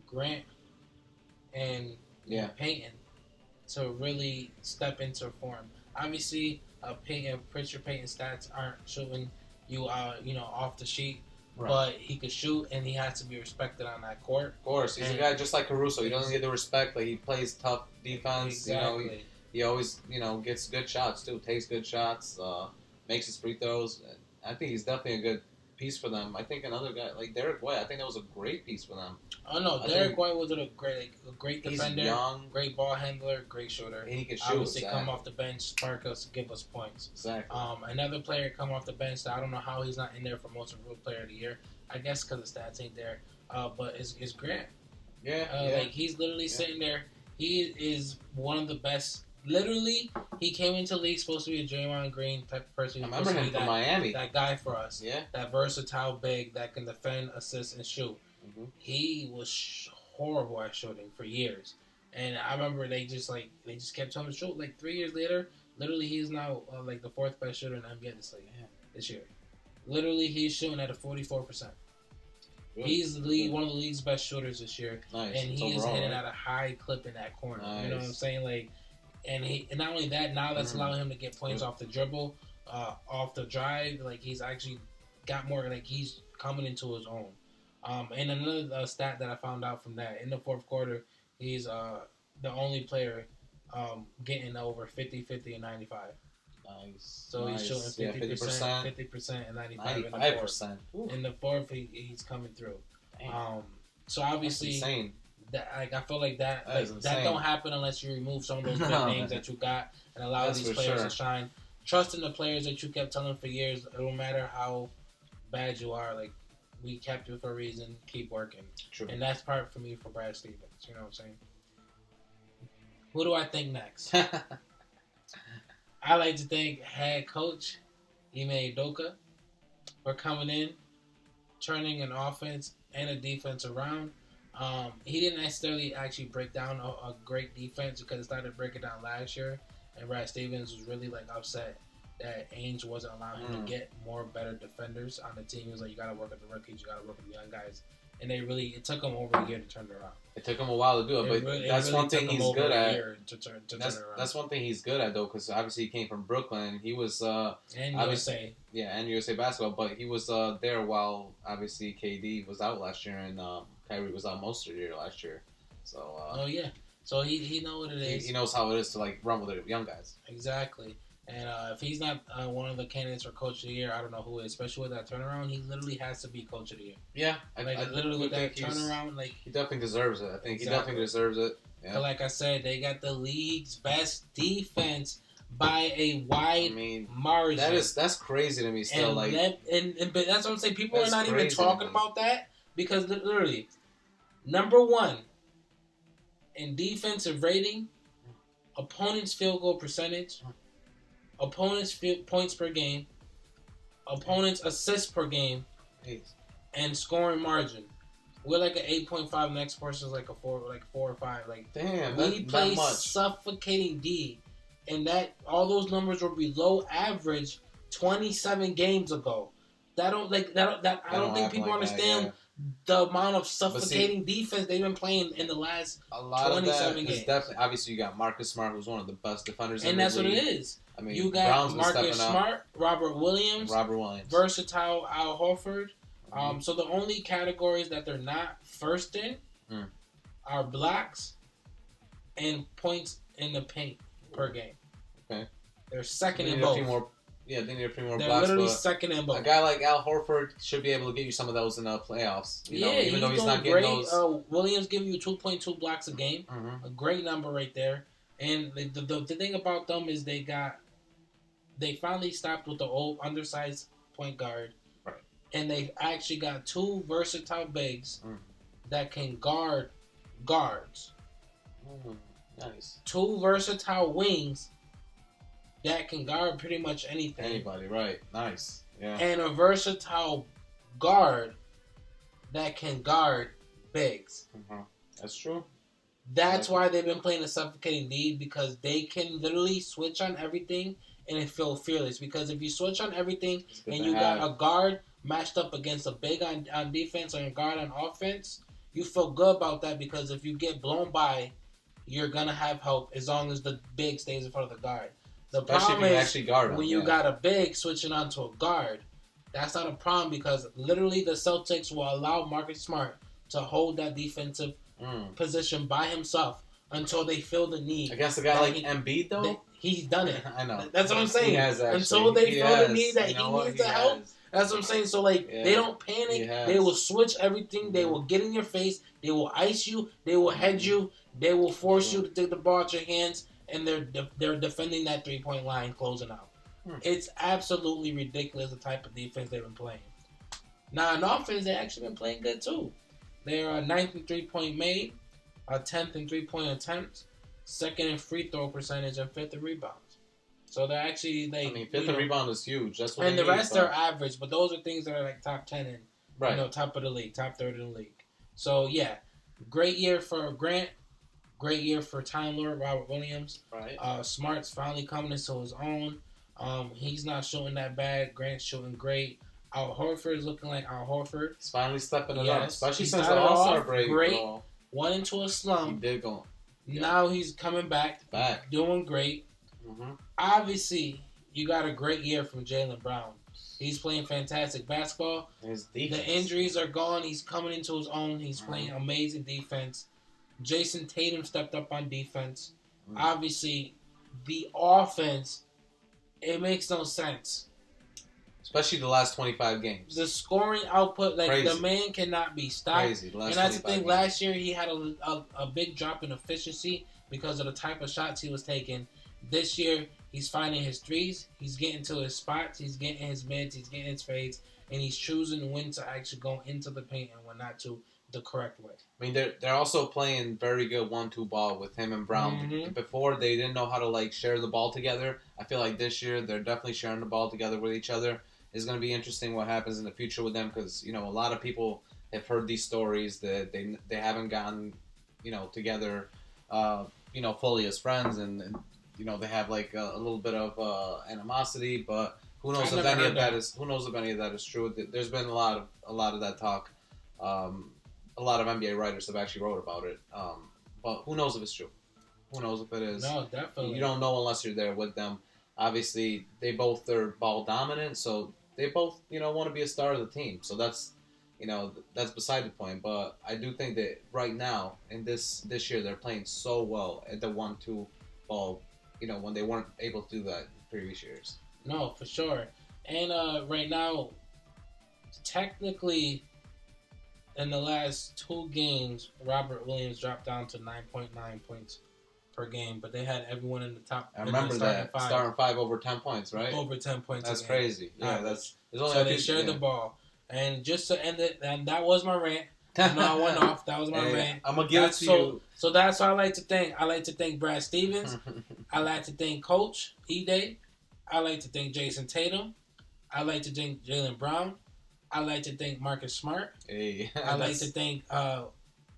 Grant and Payton to really step into form. Obviously, Pritchard Payton's stats aren't shooting you off the sheet, but he could shoot and he has to be respected on that court. Of course, he's a guy just like Caruso. He doesn't get the respect. Like he plays tough defense. Exactly. He always gets good shots too. Takes good shots. Makes his free throws. I think he's definitely a good piece for them. I think another guy like Derek White. I think that was a great piece for them. Oh no, Derek White was a great defender, he's young, great ball handler, great shooter. And he can shoot. Obviously, come off the bench, spark us, give us points. Exactly. Another player come off the bench that I don't know how he's not in there for most of Rookie Player of the Year. I guess because the stats ain't there. But it's Grant. Yeah, Like he's literally sitting there. He is one of the best. Literally, he came into the league supposed to be a Draymond Green type of person. I remember him from Miami. That guy for us. Yeah. That versatile big that can defend, assist, and shoot. Mm-hmm. He was horrible at shooting for years. And I remember they just kept telling him to shoot. Like 3 years later, literally he's now like the fourth best shooter in the NBA this year. Literally, he's shooting at a 44%. Really? He's one of the league's best shooters this year. Nice. And he is hitting at a high clip in that corner. Nice. You know what I'm saying? Like, and not only that, now that's allowing him to get points off the dribble, off the drive. Like he's actually got more. Like he's coming into his own. And another stat that I found out from that in the fourth quarter, he's the only player getting over 50, 50, and 95. Nice. So he's shooting 50%, and 95%. In the fourth, he's coming through. So obviously, that's insane. I feel like that don't happen unless you remove some of those big names that you got and allow these players to shine. Trust in the players that you kept telling for years. It don't matter how bad you are. Like we kept you for a reason. Keep working. True. And that's part for me for Brad Stevens. You know what I'm saying? Who do I think next? I like to thank head coach Ime Udoka for coming in, turning an offense and a defense around. He didn't necessarily actually break down a great defense because it started breaking down last year, and Brad Stevens was really like upset that Ainge wasn't allowing him to get more better defenders on the team. He was like, you got to work with the rookies, you got to work with the young guys. And it took him over a year to turn it around. It took him a while to do it, but that's one thing he's good at. That's one thing he's good at, though, because obviously he came from Brooklyn. He was and USA. Yeah, and USA basketball, but he was there while obviously KD was out last year and Kyrie was out most of the year last year. So. So he knows what it is. He knows how it is to like run with the young guys. Exactly. And if he's not one of the candidates for Coach of the Year, I don't know who is. Especially with that turnaround, he literally has to be Coach of the Year. Yeah, I literally with that turnaround, like he definitely deserves it. I think he definitely deserves it. Yeah. But like I said, they got the league's best defense by a wide margin. That's crazy to me. Still, but that's what I'm saying. People are not even talking about that because literally, number one in defensive rating, opponent's field goal percentage. Opponents' points per game, opponents' assists per game, and scoring margin. We're like an 8.5. Next person's like a 4, like 4 or 5. Like damn, we play suffocating D, and that all those numbers were below average 27 games ago. I don't think people understand the amount of suffocating defense they've been playing in the last 27 games. Definitely, obviously, you got Marcus Smart, who's one of the best defenders in the league. And that's what it is. I mean, you got Marcus Smart, Robert Williams, versatile Al Horford. So the only categories that they're not first in are blocks and points in the paint per game. Okay. They're second in both. They need a few more They're blocks. Literally second in both. A guy like Al Horford should be able to get you some of those in the playoffs. Even though he's not getting those. Williams giving you 2.2 blocks a game. A great number right there. And the thing about them is they finally stopped with the old undersized point guard. Right. And they actually got 2 versatile bigs that can guard guards. Nice. 2 versatile wings that can guard pretty much anything. Anybody, right. Nice. Yeah. And a versatile guard that can guard bigs. That's true. That's why they've been playing a suffocating D, because they can literally switch on everything and it feel fearless. Because if you switch on everything and you got a guard matched up against a big on defense or a guard on offense, you feel good about that, because if you get blown by, you're going to have help as long as the big stays in front of the guard. The problem is when you got a big switching onto a guard, that's not a problem, because literally the Celtics will allow Marcus Smart to hold that defensive position by himself until they feel the need. Against a guy like Embiid, though? He's done it. I know. That's what I'm saying. He has, until they feel the need that he needs the help. That's what I'm saying. So, they don't panic. They will switch everything. They will get in your face. They will ice you. They will head you. They will force you to take the ball out your hands. And they're defending that 3-point line, closing out. It's absolutely ridiculous the type of defense they've been playing. Now, in offense, they actually been playing good, too. They're 9th in three-point made, 10th in three-point attempts, 2nd in free throw percentage, and 5th in rebounds. So they're actually, like... I mean, 5th in rebound is huge. That's what and they the need, rest are average, but those are things that are, like, top 10 and, top of the league, top third in the league. So, yeah, great year for Grant. Great year for Time Lord, Robert Williams. Right. Smart's finally coming into his own. He's not shooting that bad. Grant's shooting great. Al Horford is looking like Al Horford. He's finally stepping it up, especially he since the All-Star break. Great. Bro. Went into a slump. He did go. Yeah. Now he's coming back. Doing great. Mm-hmm. Obviously, you got a great year from Jaylen Brown. He's playing fantastic basketball. The injuries are gone. He's coming into his own. He's playing amazing defense. Jason Tatum stepped up on defense. Obviously, the offense, it makes no sense. Especially the last 25 games. The scoring output, the man cannot be stopped. Crazy. And that's the thing. Games. Last year, he had a big drop in efficiency because of the type of shots he was taking. This year, he's finding his threes. He's getting to his spots. He's getting his mids. He's getting his fades. And he's choosing when to actually go into the paint and when not to the correct way. I mean, they're also playing very good 1-2 ball with him and Brown. Mm-hmm. Before, they didn't know how to, share the ball together. I feel like this year, they're definitely sharing the ball together with each other. It's going to be interesting what happens in the future with them because, a lot of people have heard these stories that they haven't gotten, together, fully as friends and they have a little bit of animosity, but who knows if any of that is true. There's been a lot of that talk. A lot of NBA writers have actually wrote about it. But who knows if it's true? Who knows if it is? No, definitely. You don't know unless you're there with them. Obviously, they both are ball dominant, so they both, want to be a star of the team. So that's, that's beside the point. But I do think that right now, in this year, they're playing so well at the 1-2 ball, when they weren't able to do that in previous years. No, for sure. And right now, technically, in the last 2 games, Robert Williams dropped down to 9.9 points per game, but they had everyone in the top. I remember that starting 5 over 10 points, right? Over 10 points. That's crazy. Yeah, they shared the ball, and just to end it, and that was my rant. I went off. That was my rant. I'm gonna give it to you. So that's what I like to thank. I like to thank Brad Stevens. I like to thank Coach E-Day. I like to thank Jason Tatum. I like to thank Jaylen Brown. I like to thank Marcus Smart. Hey, I like to thank that's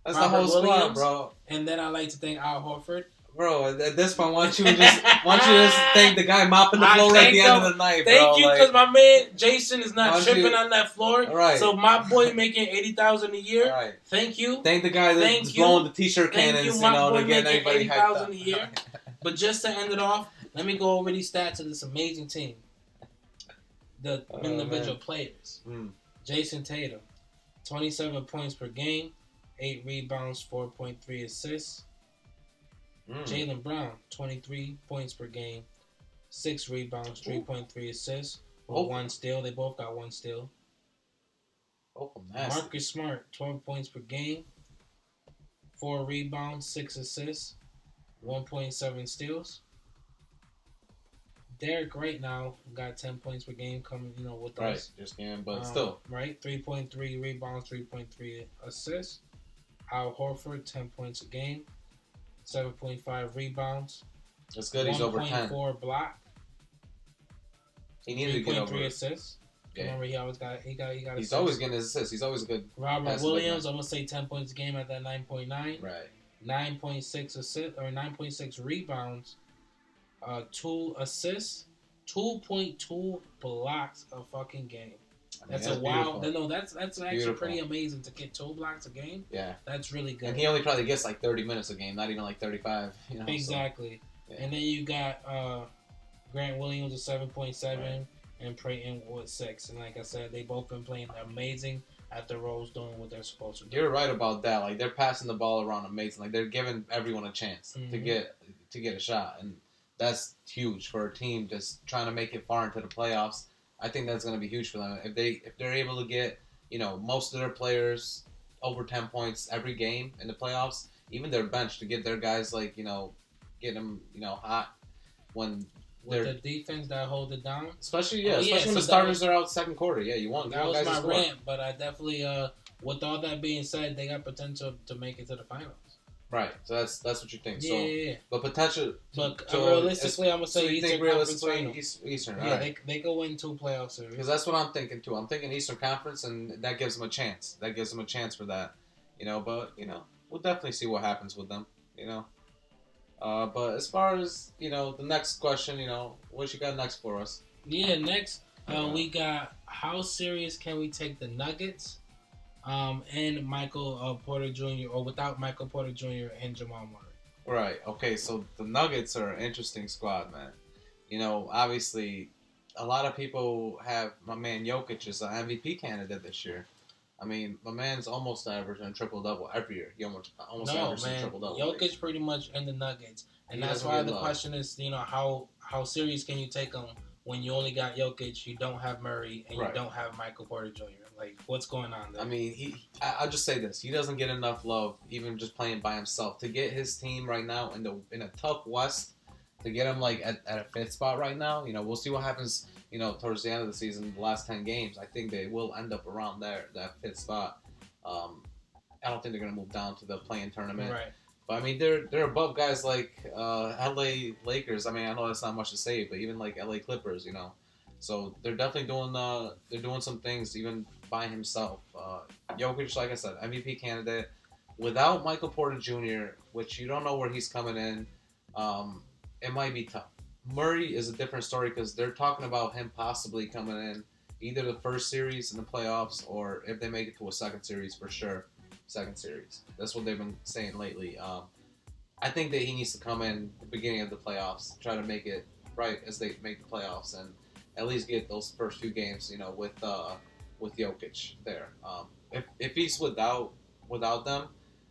Robert the whole squad, Williams, bro. And then I like to thank Al Horford. Bro, at this point, why don't you just thank the guy mopping the floor at the end of the night, bro? Thank you, because my man Jason is not tripping on that floor. Right. So my boy making $80,000 a year. Right. Thank you. Thank the guy that's blowing the t-shirt cannons, to get everybody hyped up. $80,000 a year. But just to end it off, let me go over these stats of this amazing team. The individual players. Jason Tatum, 27 points per game, 8 rebounds, 4.3 assists. Jaylen Brown, 23 points per game, 6 rebounds, 3.3 assists, with 1 steal. They both got 1 steal. Marcus Smart, 12 points per game, 4 rebounds, 6 assists, 1.7 steals. Derek right now got 10 points per game coming, with us. Just game, but still. Right, 3.3 rebounds, 3.3 assists. Al Horford, 10 points a game, 7.5 rebounds. That's good. He's over 10. 1.4 block. He needed to get over 3.3 assists. Yeah. Remember, he always got. He's assists. Always getting his assists. He's always a good. Robert Williams, I'm gonna say 10 points a game at that 9.9. Right. 9.6 assists or 9.6 rebounds. 2 assists, 2.2 blocks a fucking game. That's a wow. No, that's actually pretty amazing to get 2 blocks a game. Yeah, that's really good. And he only probably gets 30 minutes a game, not even 35. Exactly. So, yeah. And then you got Grant Williams with 7.7 and Creighton with 6. And like I said, they both been playing amazing at the roles, doing what they're supposed to do. You're right about that. They're passing the ball around amazing. They're giving everyone a chance to get a shot, and that's huge for a team just trying to make it far into the playoffs. I think that's going to be huge for them. If they're able to get, most of their players over 10 points every game in the playoffs, even their bench to get their guys get them, hot when with the defense that hold it down. Especially when the starters are out second quarter. Yeah, you want that was my rant, but I definitely with all that being said, they got potential to make it to the finals. Right, so that's what you think. Yeah. But potential. But realistically, I'm gonna say Eastern realistically Eastern. Yeah, right. they go win 2 playoff series. Because that's what I'm thinking too. I'm thinking Eastern Conference, and that gives them a chance. That gives them a chance for that. But we'll definitely see what happens with them. But as far as the next question, what you got next for us? Yeah, next we got how serious can we take the Nuggets? And Michael Porter Jr. or without Michael Porter Jr. and Jamal Murray. Right. Okay. So the Nuggets are an interesting squad, man. Obviously, a lot of people have my man Jokic as an MVP candidate this year. I mean, my man's almost averaging a triple-double every year. He almost averages a triple-double. Jokic pretty much in the Nuggets. And that's why the question is, how serious can you take them when you only got Jokic, you don't have Murray, and you don't have Michael Porter Jr.? Like, what's going on there? I mean, I'll just say this. He doesn't get enough love, even just playing by himself. To get his team right now in a tough West, to get him, like, at a 5th spot right now, we'll see what happens, towards the end of the season, the last 10 games. I think they will end up around there, that 5th spot. I don't think they're going to move down to the play-in tournament. Right. But, I mean, they're above guys like L.A. Lakers. I mean, I know that's not much to say, but even, like, L.A. Clippers, So they're definitely doing some things even by himself. Jokic, like I said, MVP candidate. Without Michael Porter Jr., which you don't know where he's coming in, it might be tough. Murray is a different story because they're talking about him possibly coming in either the first series in the playoffs or if they make it to a second series for sure. Second series. That's what they've been saying lately. I think that he needs to come in the beginning of the playoffs, try to make it right as they make the playoffs, and at least get those first few games, with Jokic there. If he's without them,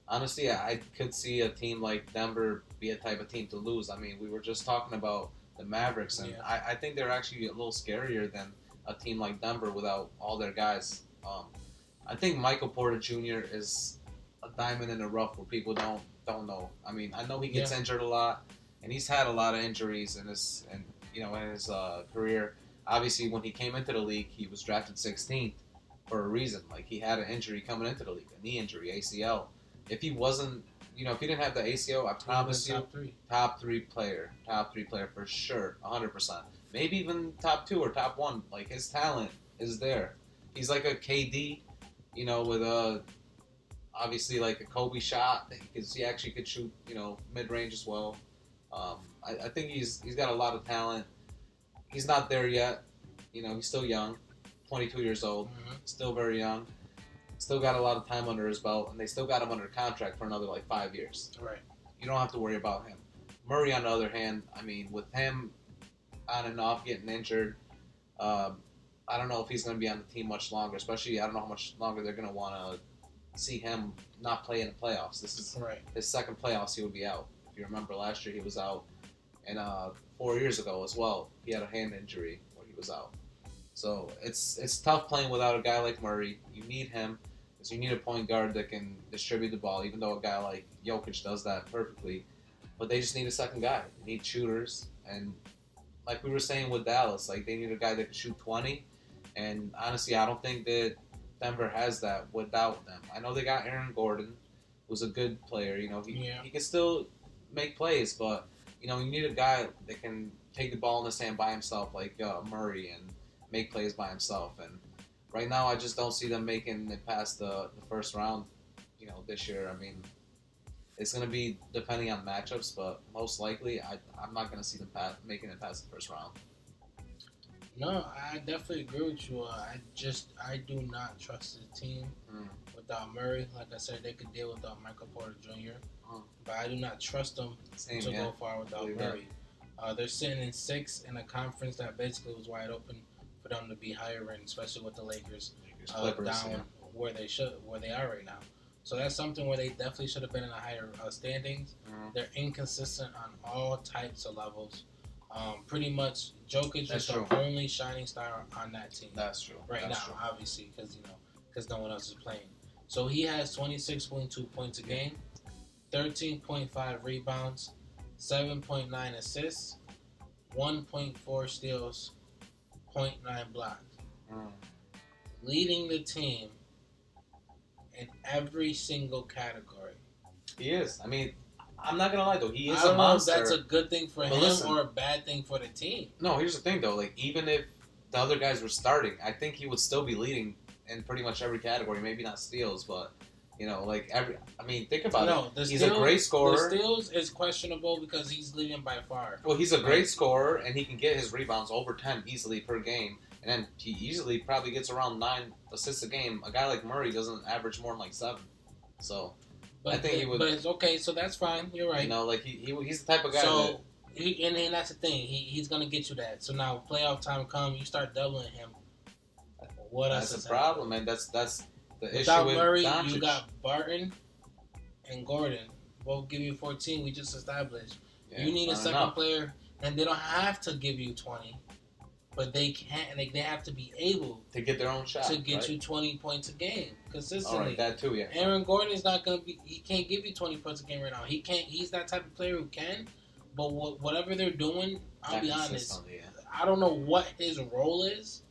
honestly, I could see a team like Denver be a type of team to lose. I mean, we were just talking about the Mavericks, and I think they're actually a little scarier than a team like Denver without all their guys. I think Michael Porter Jr. is a diamond in the rough where people don't know. I mean, I know he gets injured a lot, and he's had a lot of injuries in his career. Obviously, when he came into the league, he was drafted 16th for a reason. Like, he had an injury coming into the league, a knee injury, ACL. If he wasn't, if he didn't have the ACL, I promise you, top three player for sure, 100%. Maybe even top 2 or top 1. Like, his talent is there. He's like a KD, with obviously like a Kobe shot, because he actually could shoot, mid-range as well. I think he's got a lot of talent. He's not there yet. He's still young, 22 years old, still very young. Still got a lot of time under his belt, and they still got him under contract for another, 5 years. Right. You don't have to worry about him. Murray, on the other hand, I mean, with him on and off getting injured, I don't know if he's going to be on the team much longer, especially I don't know how much longer they're going to want to see him not play in the playoffs. This is his second playoffs he would be out. If you remember, last year he was out, and 4 years ago as well, he had a hand injury where he was out. So it's tough playing without a guy like Murray. You need him because you need a point guard that can distribute the ball, even though a guy like Jokic does that perfectly. But they just need a second guy. They need shooters. And like we were saying with Dallas, they need a guy that can shoot 20. And honestly, I don't think that Denver has that without them. I know they got Aaron Gordon, who's a good player. He can still make plays, but you need a guy that can take the ball in his hand by himself, like Murray, and make plays by himself. And right now, I just don't see them making it past the first round. This year. I mean, it's going to be depending on matchups, but most likely, I'm not going to see them making it past the first round. No, I definitely agree with you. I do not trust the team without Murray. Like I said, they could deal without Michael Porter Jr., but I do not trust them to go far without Murray. They're sitting in 6th in a conference that basically was wide open for them to be higher in, especially with the Lakers Clippers, down where they are right now. So that's something where they definitely should have been in the higher standings. They're inconsistent on all types of levels. Pretty much, Jokic is the only shining star on that team. That's true. That's true. Obviously, because no one else is playing. So he has 26.2 points a game, 13.5 rebounds, 7.9 assists, 1.4 steals, 0.9 blocks. Leading the team in every single category. He is. I mean, I'm not gonna lie though. He is a monster. I don't know if that's a good thing for him or a bad thing for the team. No, here's the thing though. Like, even if the other guys were starting, I think he would still be leading in pretty much every category. Maybe not steals, but like every. I mean, think about it. He's a great scorer. The steals is questionable because he's leading by far. Well, he's a great scorer, and he can get his rebounds over 10 easily per game. And then he easily probably gets around 9 assists a game. A guy like Murray doesn't average more than like 7. So, I think he would. But it's okay, so that's fine. You're right. Like he's the type of guy so, and that's the thing. He's going to get you that. So now, playoff time come, you start doubling him. What else? That's the problem, man. That's the issue Without with Murray, Doncic. you got Barton and Gordon. Both give you 14. We just established. Yeah, you need a second player, and they don't have to give you 20. But they can't. They have to be able to get their own shot to get you 20 points a game consistently. All right, that too, yeah. Aaron Gordon is not gonna be. He can't give you 20 points a game right now. He can't. He's that type of player who can. But whatever they're doing, I'll be honest. Yeah. I don't know what his role is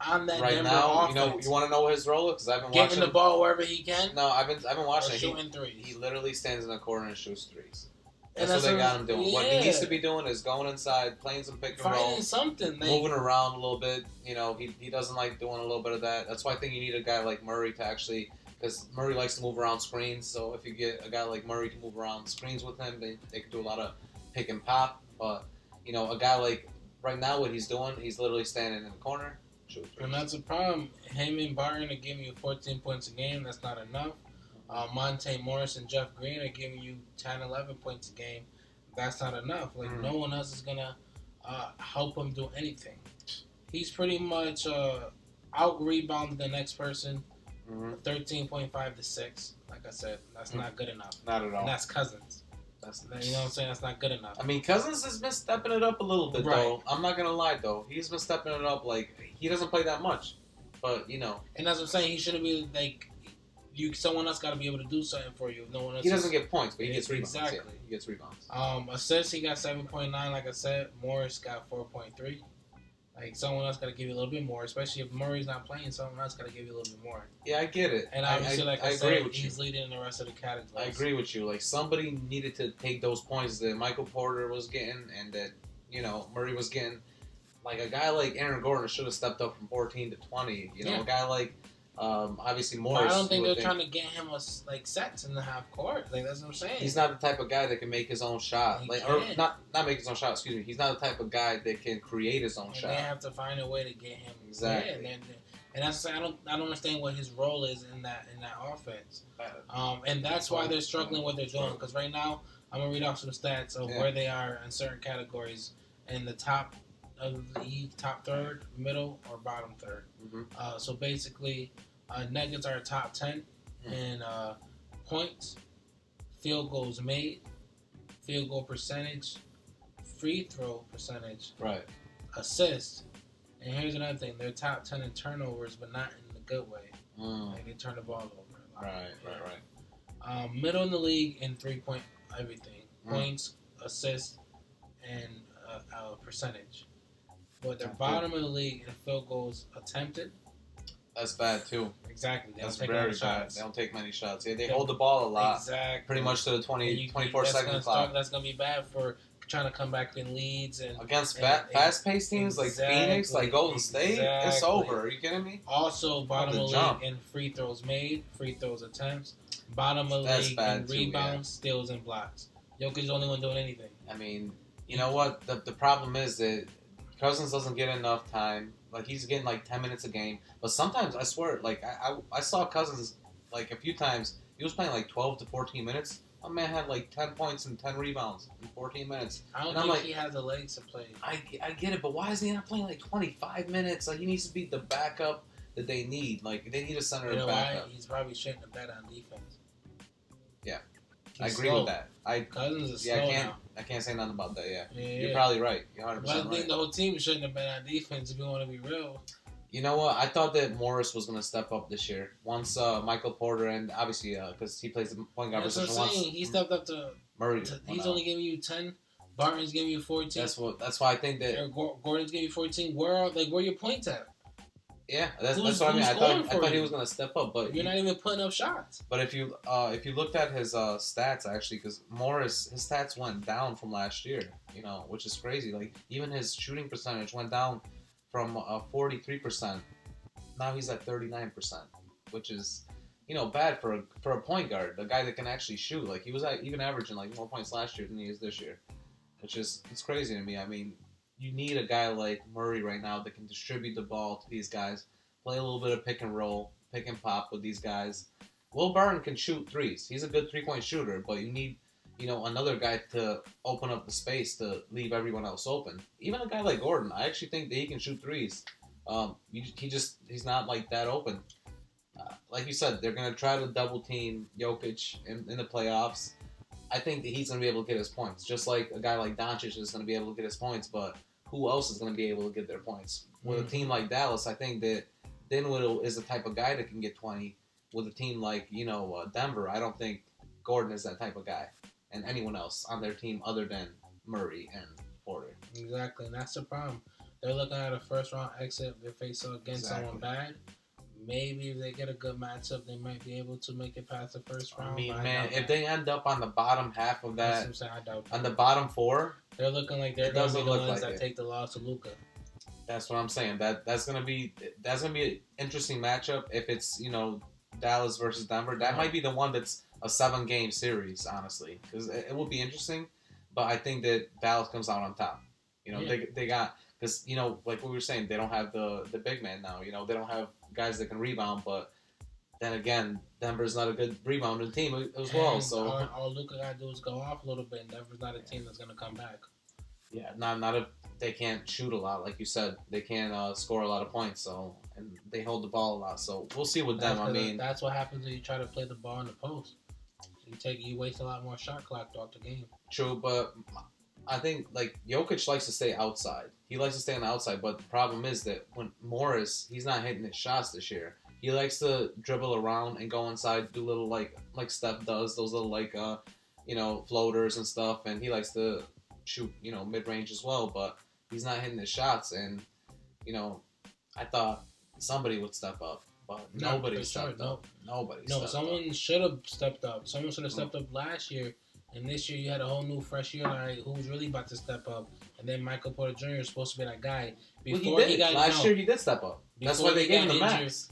on that right Denver now. offense. You want to know what his role is? Because I've been getting the ball wherever he can. No, I've been watching it. Shooting threes. He literally stands in the corner and shoots threes. That's what they got him doing. Yeah. What he needs to be doing is going inside, playing some pick and roll, something, moving around a little bit. He doesn't like doing a little bit of that. That's why I think you need a guy like Murray to actually, because Murray likes to move around screens. So if you get a guy like Murray to move around screens with him, they can do a lot of pick and pop. But a guy like right now, what he's doing, he's literally standing in the corner. And that's a problem. Him and Barton are giving you 14 points a game. That's not enough. Monte Morris and Jeff Green are giving you 10, 11 points a game. That's not enough. No one else is going to help him do anything. He's pretty much out-rebounded the next person, 13.5 to 6. Like I said, that's not good enough. Not at all. And that's Cousins. You know what I'm saying? That's not good enough. I mean, Cousins has been stepping it up a little bit, though. I'm not going to lie, though. He's been stepping it up. He doesn't play that much. But, And that's what I'm saying. He shouldn't be, someone else got to be able to do something for you. No one else. He doesn't get points, but he gets rebounds. Exactly. Yeah, he gets rebounds. Assists, he got 7.9. Like I said, Morris got 4.3. Someone else got to give you a little bit more, especially if Murray's not playing. Someone else got to give you a little bit more. Yeah, I get it. And obviously, I said, he's leading in the rest of the categories. I agree with you. Somebody needed to take those points that Michael Porter was getting, and that Murray was getting. A guy like Aaron Gordon should have stepped up from 14 to 20. A guy like. Obviously, Morris. But I don't think they're trying to get him sets in the half court. That's what I'm saying. He's not the type of guy that can make his own shot. Or not make his own shot. Excuse me. He's not the type of guy that can create his own shot. They have to find a way to get him. Exactly. And that's I don't understand what his role is in that offense. And that's why they're struggling what they're doing. Because right now, I'm gonna read off some stats of where they are in certain categories in the top of the top third, middle, or bottom third. Mm-hmm. So basically. Nuggets are top 10 in points, field goals made, field goal percentage, free throw percentage, right, assists, and here's another thing: they're top 10 in turnovers, but not in the good way. They turn the ball over. Right. Middle in the league in 3-point everything: points, assists, and percentage. But they're bottom of the league in field goals attempted. That's bad too. Exactly. That's very bad. They don't take many shots. Yeah, they hold the ball a lot. Exactly. Pretty much to the 24-second clock. That's going to be bad for trying to come back in leads. Against fast-paced teams like Phoenix, like Golden State, it's over. Are you kidding me? Also, bottom of the league in free throws made, free throws attempts. Bottom of the league in rebounds, steals, and blocks. Jokic is the only one doing anything. I mean, you know what? The problem is that Cousins doesn't get enough time. He's getting 10 minutes a game. But sometimes, I swear, I saw Cousins, a few times, he was playing 12 to 14 minutes. My man had 10 points and 10 rebounds in 14 minutes. I don't think he has the legs to play. I get it, but why is he not playing 25 minutes? He needs to be the backup that they need. They need a center backup. Why? He's probably shouldn't have bet on defense. Yeah. I agree with that. Cousins is slow now. I can't say nothing about that, You're probably right. You're 100% right. I think the whole team shouldn't have been on defense if you want to be real. You know what? I thought that Morris was going to step up this year. Once Michael Porter and obviously because he plays the point guard position once. He stepped up to Murray. He's only giving you 10 Barton's giving you 14. That's why I think that Gordon's giving you 14. Where your points at? Yeah, that's what I mean. I thought he was gonna step up, but you're not even putting up shots. But if you looked at his stats actually, because Morris, his stats went down from last year, which is crazy. Like even his shooting percentage went down from 43%. Now he's at 39%, which is bad for a point guard, the guy that can actually shoot. Like he was even averaging like more points last year than he is this year, it's crazy to me. I mean, you need a guy like Murray right now that can distribute the ball to these guys, play a little bit of pick and roll, pick and pop with these guys. Will Barton can shoot threes. He's a good 3-point shooter, but you need, another guy to open up the space to leave everyone else open. Even a guy like Gordon, I actually think that he can shoot threes. He's not like that open. Like you said, they're gonna try to double team Jokic in the playoffs. I think that he's gonna be able to get his points, just like a guy like Doncic is gonna be able to get his points. But who else is going to be able to get their points? With a team like Dallas, I think that Dinwiddie is the type of guy that can get 20. With a team like, Denver, I don't think Gordon is that type of guy. And anyone else on their team other than Murray and Porter. Exactly, and that's the problem. They're looking at a first-round exit if they face against someone bad. Maybe if they get a good matchup, they might be able to make it past the first round. I mean, man, if they end up on the bottom half of that, on the bottom 4, they're looking like they're going to be the ones that take the loss to Luka. That's what I'm saying. That's gonna be an interesting matchup if it's Dallas versus Denver. That might be the one that's a 7-game series, honestly, because it will be interesting. But I think that Dallas comes out on top. They got. Because, like we were saying, they don't have the big man now. They don't have guys that can rebound. But then again, Denver's not a good rebounding team as well. So all Luka got to do is go off a little bit, and Denver's not a team that's going to come back. Yeah, not if they can't shoot a lot. Like you said, they can't score a lot of points. So and they hold the ball a lot. So we'll see with them. I mean, that's what happens when you try to play the ball in the post. You waste a lot more shot clock throughout the game. True, but I think, like, Jokic likes to stay outside. He likes to stay on the outside, but the problem is that when Morris, he's not hitting his shots this year. He likes to dribble around and go inside, do little, like Steph does, those little, floaters and stuff, and he likes to shoot, mid-range as well, but he's not hitting his shots, and, I thought somebody would step up, but nobody stepped up. Nobody stepped up. Someone should have stepped up. Someone should have stepped up last year. And this year you had a whole new fresh year who was really about to step up. And then Michael Porter Jr. is supposed to be that guy. Before he got last year he did step up. That's why they gave him the max.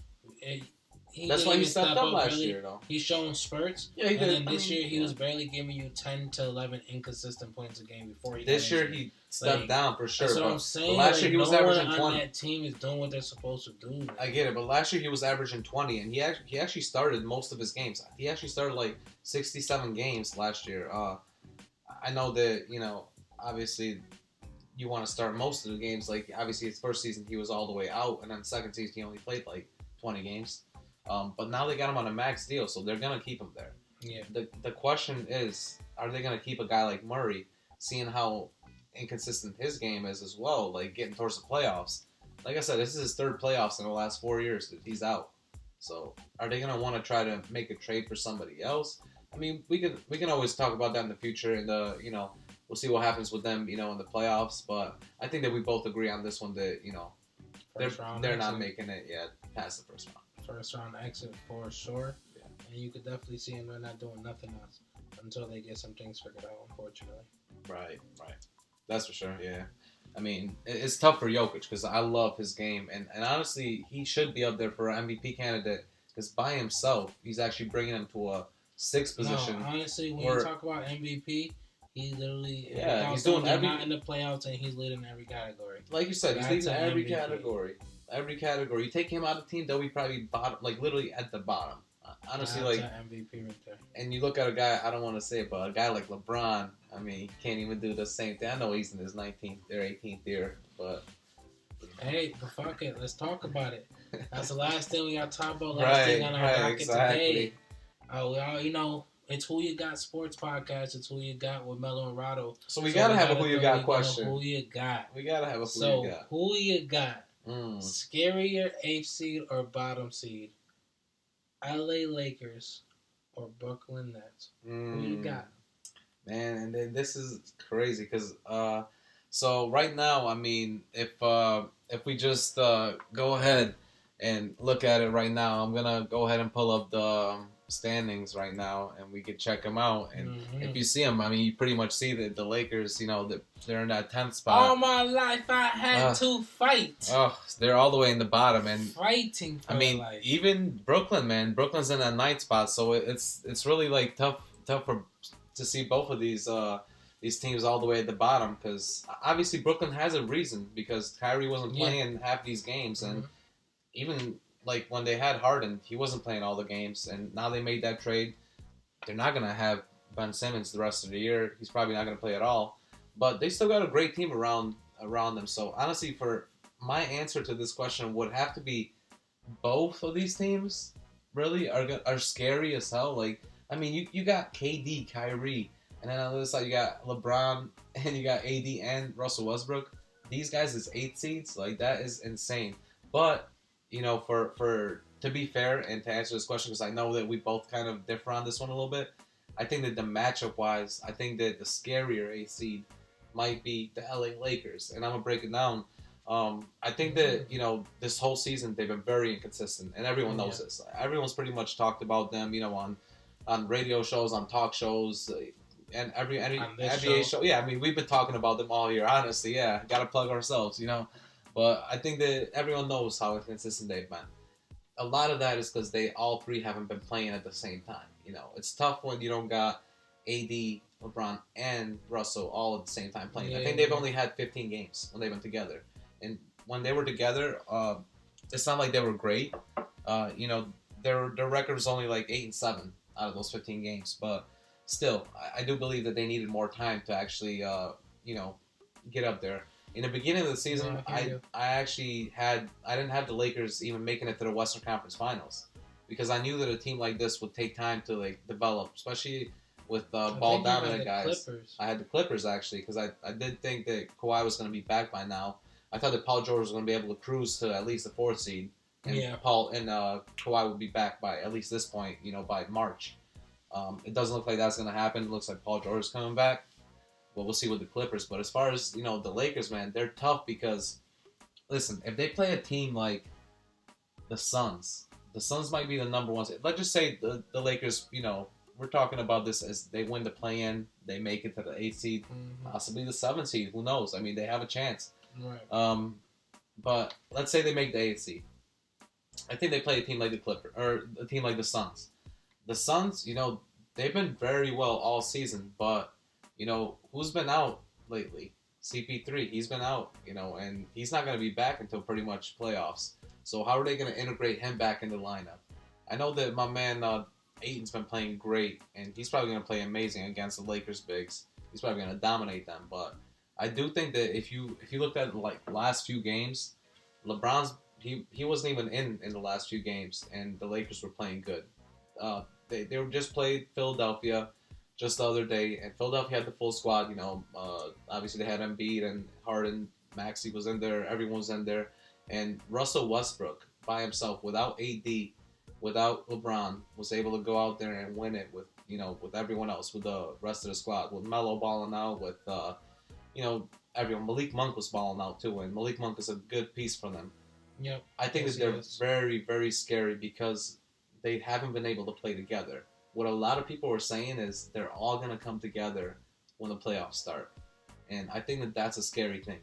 That's why he stepped up last year, though. He's shown spurts. Yeah, he did. And then this year he was barely giving you 10 to 11 inconsistent points a game before he. This year he stepped down for sure. That's what I'm saying. But last year he was averaging 20. No one on that team is doing what they're supposed to do. Man. I get it, but last year he was averaging 20, and he actually started most of his games. He actually started like 67 games last year. I know that obviously you want to start most of the games. Like obviously his first season he was all the way out, and then second season he only played like 20 games. But now they got him on a max deal, so they're gonna keep him there. Yeah. The question is, are they gonna keep a guy like Murray, seeing how inconsistent his game is as well, like getting towards the playoffs? Like I said, this is his 3rd playoffs in the last 4 years that he's out. So are they gonna want to try to make a trade for somebody else? I mean, we can always talk about that in the future, and we'll see what happens with them, in the playoffs. But I think that we both agree on this one that they're not making it yet past the first round. First round exit for sure. Yeah. And you could definitely see them. They're not doing nothing else until they get some things figured out, unfortunately. Right. That's for sure, yeah. I mean, it's tough for Jokic because I love his game. And honestly, he should be up there for an MVP candidate because by himself, he's actually bringing him to a 6th position. No, honestly, when you talk about MVP, he literally he's doing not in the playoffs and he's leading every category. Like you said, he's leading every category. Every category. You take him out of the team, they'll be probably bottom, like literally at the bottom. Honestly, that's an MVP right there. And you look at a guy, I don't want to say it, but a guy like LeBron, I mean, he can't even do the same thing. I know he's in his 19th or 18th year, but... Hey, but fuck it. Let's talk about it. That's the last thing we got to talk about. Last thing on our docket today. We all, it's Who You Got Sports Podcast. It's Who You Got with Mello and Rado. So we gotta have a Who You Got question. Who You Got. We gotta have a Who You Got. Who You Got? Scarier 8th seed or bottom seed? LA Lakers or Brooklyn Nets? Who you got? Man, and then this is crazy because so right now, I mean, if we just go ahead and look at it right now, I'm gonna go ahead and pull up the standings right now, and we can check them out. And if you see them, I mean, you pretty much see that the Lakers, you know, they're in that 10th spot. All my life, I had to fight. Oh, they're all the way in the bottom, and fighting. For life. Even Brooklyn, man, Brooklyn's in that 9th spot, so it's really like tough to see both of these teams all the way at the bottom, because obviously Brooklyn has a reason, because Kyrie wasn't playing half these games, and even like when they had Harden, he wasn't playing all the games, and now they made that trade. They're not gonna have Ben Simmons the rest of the year. He's probably not gonna play at all, but they still got a great team around them. So honestly, for my answer to this question would have to be both of these teams. Really are scary as hell. Like, I mean, you got KD, Kyrie, and then on the other side you got LeBron and you got AD and Russell Westbrook. These guys is 8 seeds. Like, that is insane. But you know, for to be fair and to answer this question, because I know that we both kind of differ on this one a little bit, I think that the matchup wise, I think that the scarier 8 seed might be the LA Lakers, and I'm gonna break it down. I think that, you know, this whole season they've been very inconsistent, and everyone knows this. Everyone's pretty much talked about them, you know, on radio shows, on talk shows, and every NBA show. Yeah, I mean, we've been talking about them all year. Honestly, yeah, gotta plug ourselves, you know. But I think that everyone knows how inconsistent they've been. A lot of that is because they all three haven't been playing at the same time. You know, it's tough when you don't got AD, LeBron, and Russell all at the same time playing. I think they've only had 15 games when they've been together. And when they were together, it's not like they were great. You know, their record was only like 8-7 out of those 15 games. But still, I do believe that they needed more time to actually, you know, get up there. In the beginning of the season, I didn't have the Lakers even making it to the Western Conference Finals, because I knew that a team like this would take time to like develop, especially with ball dominant guys. Clippers. I had the Clippers actually, because I did think that Kawhi was going to be back by now. I thought that Paul George was going to be able to cruise to at least the 4th seed, and Kawhi would be back by at least this point, you know, by March. It doesn't look like that's going to happen. It looks like Paul George is coming back. Well, we'll see with the Clippers. But as far as, you know, the Lakers, man, they're tough because, listen, if they play a team like the Suns might be the number one. Let's just say the Lakers, you know, we're talking about this as they win the play-in, they make it to the 8th seed, possibly the 7th seed. Who knows? I mean, they have a chance. Right. But let's say they make the 8th seed. I think they play a team like the Clippers or a team like the Suns. The Suns, you know, they've been very well all season, but you know, who's been out lately? CP3, he's been out, you know, and he's not going to be back until pretty much playoffs. So how are they going to integrate him back in the lineup? I know that my man Ayton's been playing great, and he's probably going to play amazing against the Lakers bigs. He's probably going to dominate them, but I do think that if you looked at like last few games, LeBron's he wasn't even in the last few games, and the Lakers were playing good. They were just played Philadelphia just the other day, and Philadelphia had the full squad. You know, obviously they had Embiid and Harden, Maxey was in there, everyone was in there, and Russell Westbrook by himself, without AD, without LeBron, was able to go out there and win it with, you know, with everyone else, with the rest of the squad, with Melo balling out, with you know, everyone. Malik Monk was balling out too, and Malik Monk is a good piece for them. Yep. I think that they're very, very scary because they haven't been able to play together. What a lot of people were saying is they're all going to come together when the playoffs start. And I think that that's a scary thing.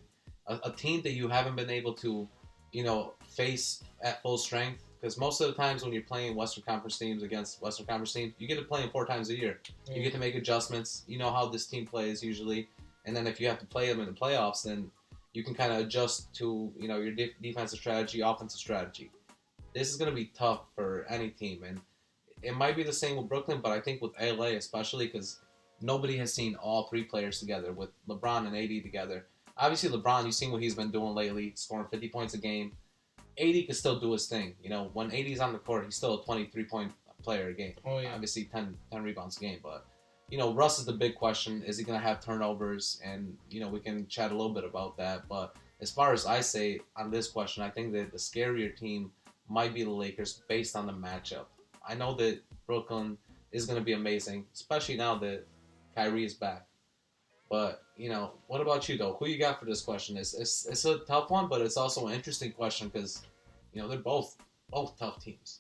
A team that you haven't been able to, you know, face at full strength, because most of the times when you're playing Western Conference teams against Western Conference teams, you get to play them 4 times a year. You get to make adjustments. You know how this team plays usually. And then if you have to play them in the playoffs, then you can kind of adjust to, you know, your defensive strategy, offensive strategy. This is going to be tough for any team. And it might be the same with Brooklyn, but I think with LA especially, because nobody has seen all 3 players together, with LeBron and AD together. Obviously, LeBron, you've seen what he's been doing lately, scoring 50 points a game. AD can still do his thing. You know, when AD's on the court, he's still a 23-point player a game. Oh, yeah. Obviously, 10 rebounds a game. But, you know, Russ is the big question. Is he going to have turnovers? And, you know, we can chat a little bit about that. But as far as I say on this question, I think that the scarier team might be the Lakers based on the matchup. I know that Brooklyn is going to be amazing, especially now that Kyrie is back. But, what about you, though? Who you got for this question? It's a tough one, but it's also an interesting question because, they're both tough teams.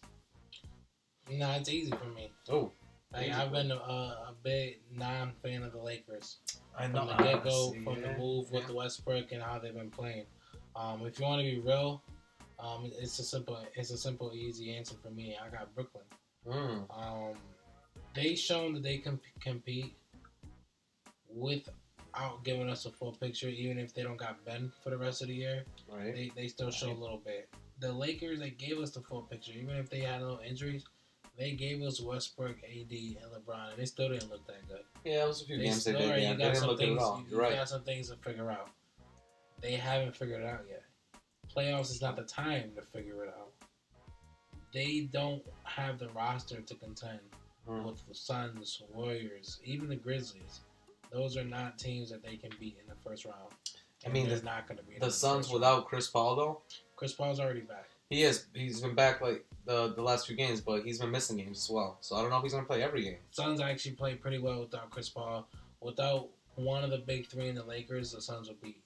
No, it's easy for me. Oh. I've been a big non-fan of the Lakers. I know. From the get-go, from the move with Westbrook and how they've been playing. If you want to be real, it's a simple, easy answer for me. I got Brooklyn. They've shown that they can compete without giving us a full picture, even if they don't got Ben for the rest of the year. Right. They still show a little bit. The Lakers, they gave us the full picture, even if they had no injuries. They gave us Westbrook, AD, and LeBron, and they still didn't look that good. Yeah, it was a few games they did. Yeah, They didn't look good at all. You got some things to figure out. They haven't figured it out yet. Playoffs is not the time to figure it out. They don't have the roster to contend with the Suns, Warriors, even the Grizzlies. Those are not teams that they can beat in the first round. They're not going to be. The Suns without Chris Paul, though? Chris Paul's already back. He is. He's been back like the last few games, but he's been missing games as well. So I don't know if he's going to play every game. Suns actually played pretty well without Chris Paul. Without one of the big three in the Lakers, the Suns will beat.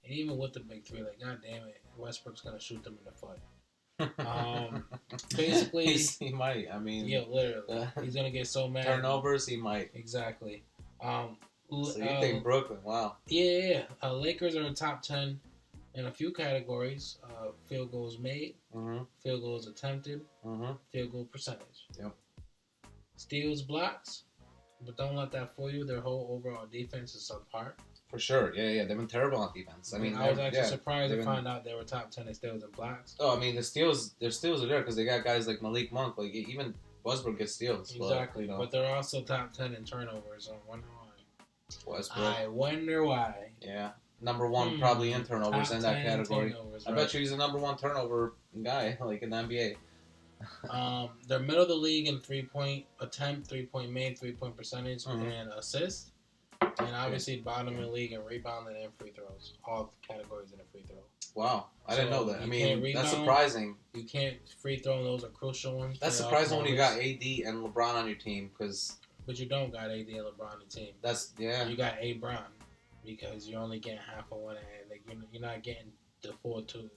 And even with the big three, like, God damn it, Westbrook's going to shoot them in the foot. Basically, he might. Yeah, literally. He's going to get so mad. Turnovers, he might. Exactly. So you think Brooklyn? Wow. Yeah. Lakers are in top 10 in a few categories. Field goals made, field goals attempted, field goal percentage. Yep. Steals, blocks, but don't let that fool you. Their whole overall defense is subpar. For sure. Yeah. They've been terrible on defense. I was actually surprised to find out they were top 10 in steals and blocks. Oh, their steals are there because they got guys like Malik Monk. Like, even Westbrook gets steals. Exactly. But they're also top 10 in turnovers. I wonder why. Westbrook. I wonder why. Yeah. Number one probably in turnovers in that category. I bet you he's the number one turnover guy, like in the NBA. They're middle of the league in 3-point attempt, 3-point made, 3-point percentage, and assists. And obviously bottom in the league in rebounding and free throws. All categories in a free throw. Wow. I didn't know that. That's surprising. You can't free throw, and those are crucial ones. That's surprising when you got AD and LeBron on your team. But you don't got AD and LeBron on your team. You got A-Bron. Because you're only getting half of one hand. Like, you're not getting the full two.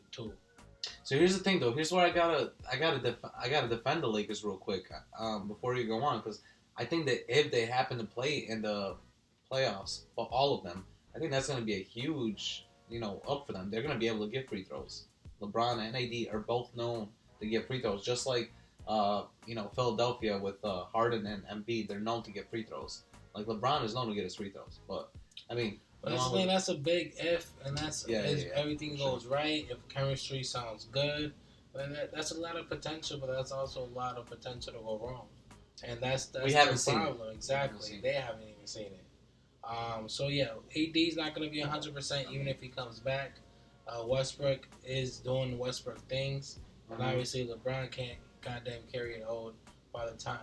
So here's the thing, though. Here's where I gotta defend the Lakers real quick before you go on, because I think that if they happen to play in the playoffs, for all of them, I think that's going to be a huge, up for them. They're going to be able to get free throws. LeBron and AD are both known to get free throws, just like Philadelphia with Harden and Embiid. They're known to get free throws. Like, LeBron is known to get his free throws, but that's a big if, and if everything goes right, if chemistry sounds good, then that's a lot of potential, but that's also a lot of potential to go wrong. And that's we haven't the problem. Exactly. They haven't even seen it. AD's not going to be 100% even if he comes back. Westbrook is doing Westbrook things, and obviously LeBron can't goddamn carry it all by the time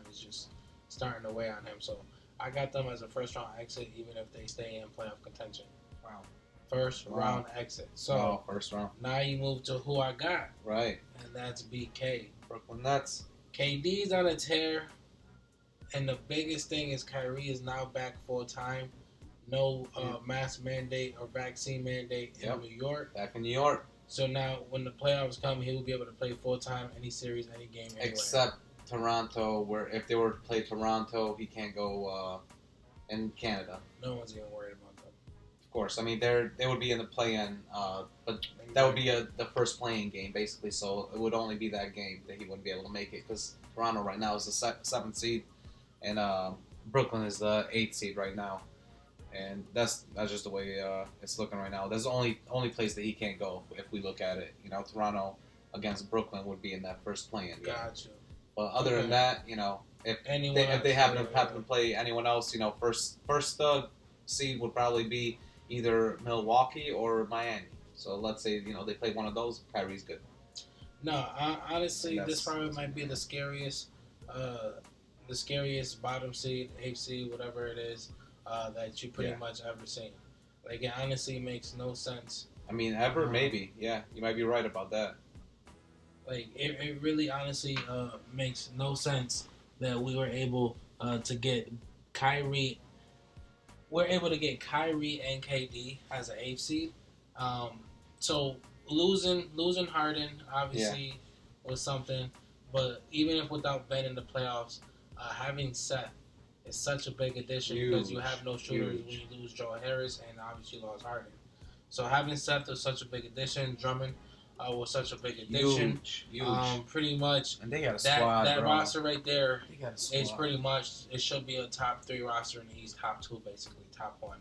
is just starting to weigh on him. So I got them as a first round exit, even if they stay in playoff contention. Wow. First round exit. So first round. Now you move to who I got. Right. And that's BK. Brooklyn Nets. KD's on a tear. And the biggest thing is Kyrie is now back full time. No mask mandate or vaccine mandate in New York. Back in New York. So now when the playoffs come, he will be able to play full time, any series, any game, anywhere. Except Toronto, where if they were to play Toronto, he can't go in Canada. No one's even worried about them. Of course. They would be in the play-in, but that would be the first playing game, basically. So it would only be that game that he wouldn't be able to make it, because Toronto right now is the 7th seed, and Brooklyn is the 8th seed right now. And that's just the way it's looking right now. That's the only place that he can't go if we look at it. Toronto against Brooklyn would be in that first play-in game. Gotcha. But other than that, if they happen to play anyone else, first seed would probably be either Milwaukee or Miami. So let's say they play one of those, Kyrie's good. No, honestly, this probably might be the scariest bottom seed, 8th seed, whatever it is, that you pretty much ever seen. Like, it honestly makes no sense. Ever, maybe. Yeah, you might be right about that. Like, it really honestly makes no sense that we were able to get Kyrie. We're able to get Kyrie and KD as an 8th seed. So losing Harden obviously was something, but even if without Ben in the playoffs, having Seth is such a big addition because you have no shooters when you lose Joe Harris and obviously you lost Harden. So having Seth was such a big addition. Drummond was such a big addition. Huge. Pretty much. And they got a squad, that bro. roster right there is pretty much, it should be a top 3 roster in the East, top 2 basically, top 1.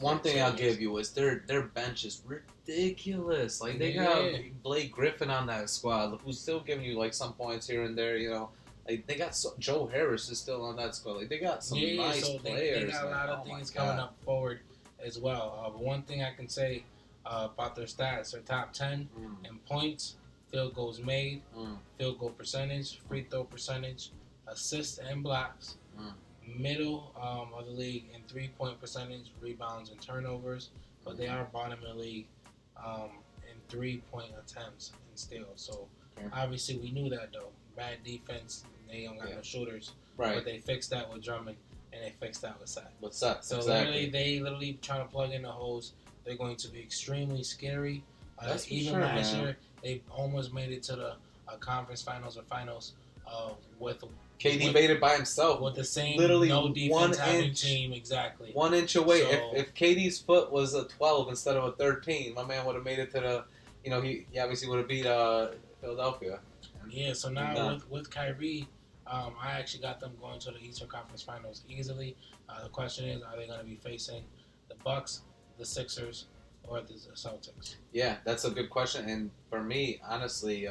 One thing I'll give you is their bench is ridiculous. Like they got Blake Griffin on that squad, who's still giving you like some points here and there. You know, like they got Joe Harris is still on that squad. Like they got some nice players. They got a lot of things coming up forward as well. But one thing I can say about their stats: they're top 10 in points, field goals made, field goal percentage, free throw percentage, assists and blocks. Middle of the league in 3-point percentage, rebounds and turnovers, but they are bottom of the league in 3-point attempts and steals. So obviously we knew that though. Bad defense, they don't got no shooters, but they fixed that with Drummond and they fixed that with Seth. So they literally trying to plug in the holes. They're going to be extremely scary. Even last year, they almost made it to the conference finals or finals with. KD made it by himself with the same literally no defense having team, exactly 1 inch away. So, if KD's foot was a 12 instead of a 13, my man would have made it to the. You know, he obviously would have beat Philadelphia. Yeah. So now with Kyrie, I actually got them going to the Eastern Conference Finals easily. The question is, are they going to be facing the Bucks, the Sixers, or the Celtics? Yeah, that's a good question. And for me, honestly,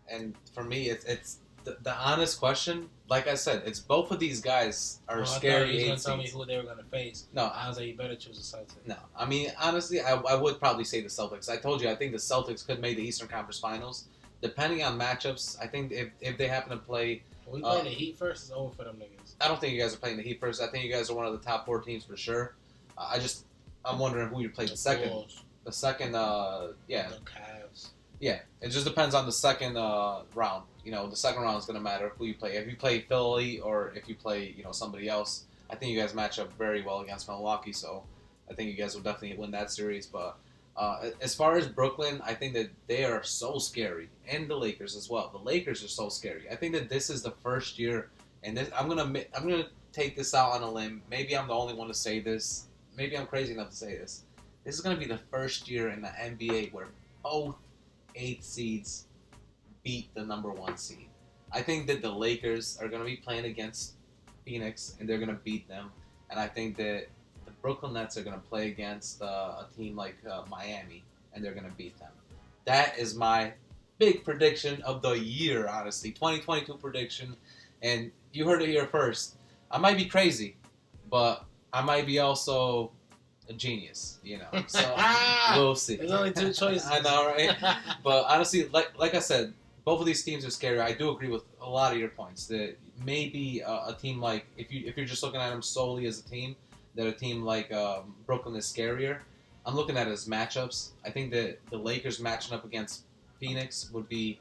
it's. The honest question, like I said, it's both of these guys are scary. You were going to tell me who they were going to face. No. I was like, you better choose the Celtics. No. I mean, honestly, I would probably say the Celtics. I told you, I think the Celtics could make the Eastern Conference Finals. Depending on matchups, I think if they happen to play... We play the Heat first, it's over for them niggas. I don't think you guys are playing the Heat first. I think you guys are one of the top 4 teams for sure. I'm wondering who you play the second. Bulls. The second, The Cavs. Yeah, it just depends on the second round. You know, the second round is going to matter who you play. If you play Philly or if you play, somebody else, I think you guys match up very well against Milwaukee. So I think you guys will definitely win that series. But as far as Brooklyn, I think that they are so scary, and the Lakers as well. The Lakers are so scary. I think that this is the first year, and I'm gonna take this out on a limb. Maybe I'm the only one to say this. Maybe I'm crazy enough to say this. This is gonna be the first year in the NBA where both 8 seeds beat the number 1 seed. I think that the Lakers are going to be playing against Phoenix, and they're going to beat them. And I think that the Brooklyn Nets are going to play against a team like Miami, and they're going to beat them. That is my big prediction of the year, honestly. 2022 prediction. And you heard it here first. I might be crazy, but I might be also a genius, So we'll see. There's only 2 choices. I know, right? But honestly, like I said, both of these teams are scary. I do agree with a lot of your points. That maybe a team like if you're just looking at them solely as a team, that a team like Brooklyn is scarier. I'm looking at it as matchups. I think that the Lakers matching up against Phoenix would be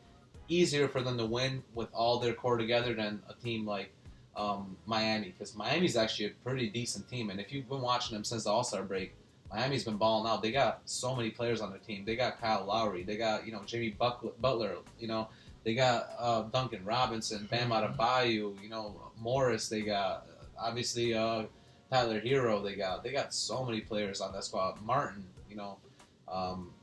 easier for them to win with all their core together than a team like Miami, because Miami's actually a pretty decent team, and if you've been watching them since the All-Star break, Miami's been balling out. They got so many players on their team. They got Kyle Lowry. They got Jimmy Butler. They got Duncan Robinson, Bam Adebayo. Morris. They got obviously Tyler Hero. They got so many players on that squad. Martin.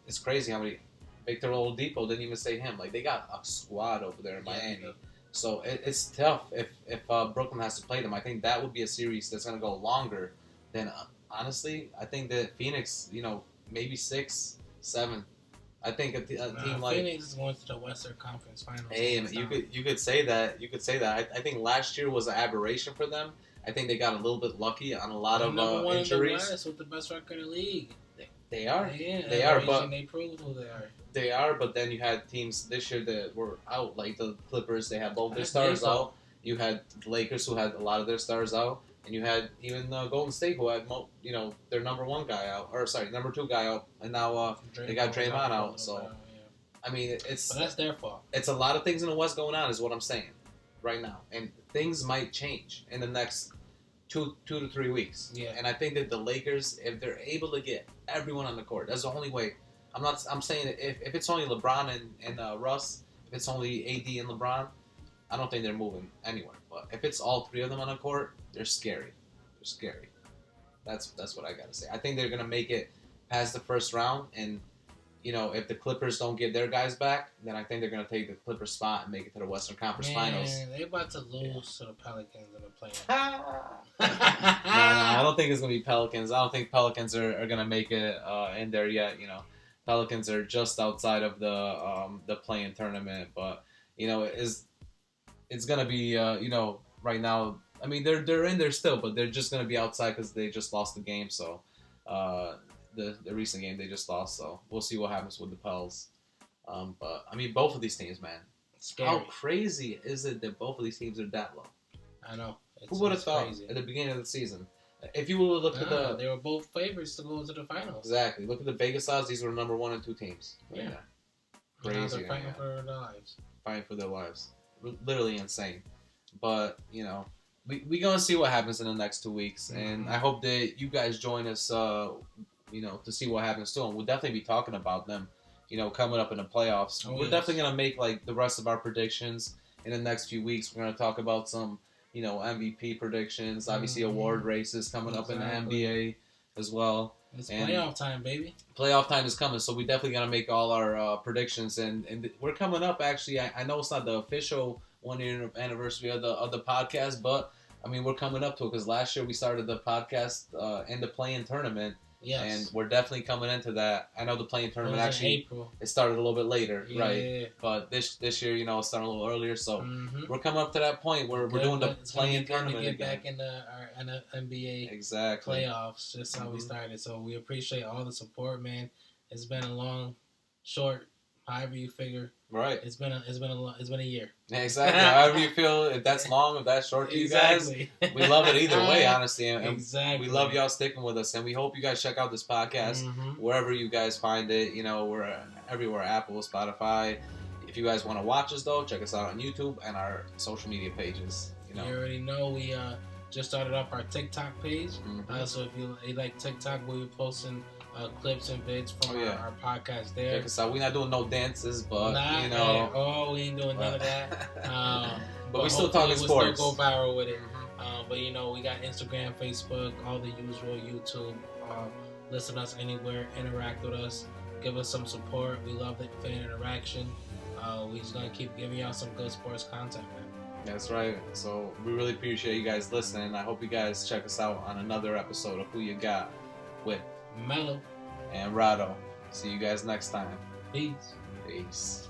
It's crazy how many. Victor Oladipo, didn't even say him. Like they got a squad over there in Miami. So it's tough if Brooklyn has to play them. I think that would be a series that's going to go longer than. Honestly, I think that Phoenix, maybe 6, 7. I think a team like Phoenix is going to the Western Conference Finals. Hey, you could say that. You could say that. I think last year was an aberration for them. I think they got a little bit lucky on a lot of injuries. In the West with the best record in the league. They are. Yeah, they are. But they proved who they are. They are. But then you had teams this year that were out, like the Clippers. They had both their stars out. You had the Lakers, who had a lot of their stars out. And you had even Golden State, who had their number 1 guy out, number 2 guy out, and now they got Draymond out. So, I mean, but that's their fault. It's a lot of things in the West going on, is what I'm saying, right now. And things might change in the next 2 to 3 weeks. Yeah. And I think that the Lakers, if they're able to get everyone on the court, that's the only way. I'm saying if it's only LeBron and Russ, if it's only AD and LeBron, I don't think they're moving anywhere. But if it's all three of them on the court, they're scary. They're scary. That's what I gotta say. I think they're gonna make it past the first round, and if the Clippers don't get their guys back, then I think they're gonna take the Clippers spot and make it to the Western Conference Finals. They about to lose to the Pelicans in the playoffs. No, I don't think it's gonna be Pelicans. I don't think Pelicans are gonna make it in there yet. Pelicans are just outside of the play-in tournament, but it's gonna be right now. I mean, they're in there still, but they're just gonna be outside because they just lost the game. So the recent game they just lost. So we'll see what happens with the Pels. But I mean, both of these teams, man. Scary. How crazy is it that both of these teams are that low? I know. Who would have thought crazy. at the beginning of the season? If you would look at they were both favorites to go to the finals. Exactly. Look at the Vegas odds. These were number 1 and 2 teams. Yeah. Crazy. Now they're fighting for their lives. Fighting for their lives. Literally insane. But we gonna see what happens in the next 2 weeks, and I hope that you guys join us. To see what happens too, and we'll definitely be talking about them. Coming up in the playoffs. We're definitely gonna make like the rest of our predictions in the next few weeks. We're gonna talk about some. MVP predictions, obviously award races coming up in the NBA as well. It's playoff time, baby. Playoff time is coming, so we definitely got to make all our predictions. And we're coming up, actually. I know it's not the official 1-year anniversary of the podcast, but, I mean, we're coming up to it because last year we started the podcast in the play-in tournament. Yes. And we're definitely coming into that. I know the play-in tournament actually it started a little bit later, right? But this year, it's starting a little earlier, so we're coming up to that point where we're doing the play-in tournament to get again. back in our NBA exactly playoffs, just how we started. So we appreciate all the support, man. It's been a long, short, however you figure. Right. It's been a year. Exactly. However you feel, if that's long, if that's short to you guys, we love it either way, honestly. And we love y'all sticking with us, and we hope you guys check out this podcast wherever you guys find it. We're everywhere: Apple, Spotify. If you guys want to watch us, though, check us out on YouTube and our social media pages. You already know we just started up our TikTok page. So if you like TikTok, we'll be posting clips and vids from our podcast there. Check us out. We're not doing no dances, but we ain't doing none of that. But we still talking sports. We still go viral with it. But we got Instagram, Facebook, all the usual, YouTube. Listen to us anywhere, interact with us, give us some support. We love the fan interaction. We just gonna keep giving y'all some good sports content, man. That's right. So we really appreciate you guys listening. I hope you guys check us out on another episode of Who You Got with Mello and Rado. See you guys next time. Peace. Peace.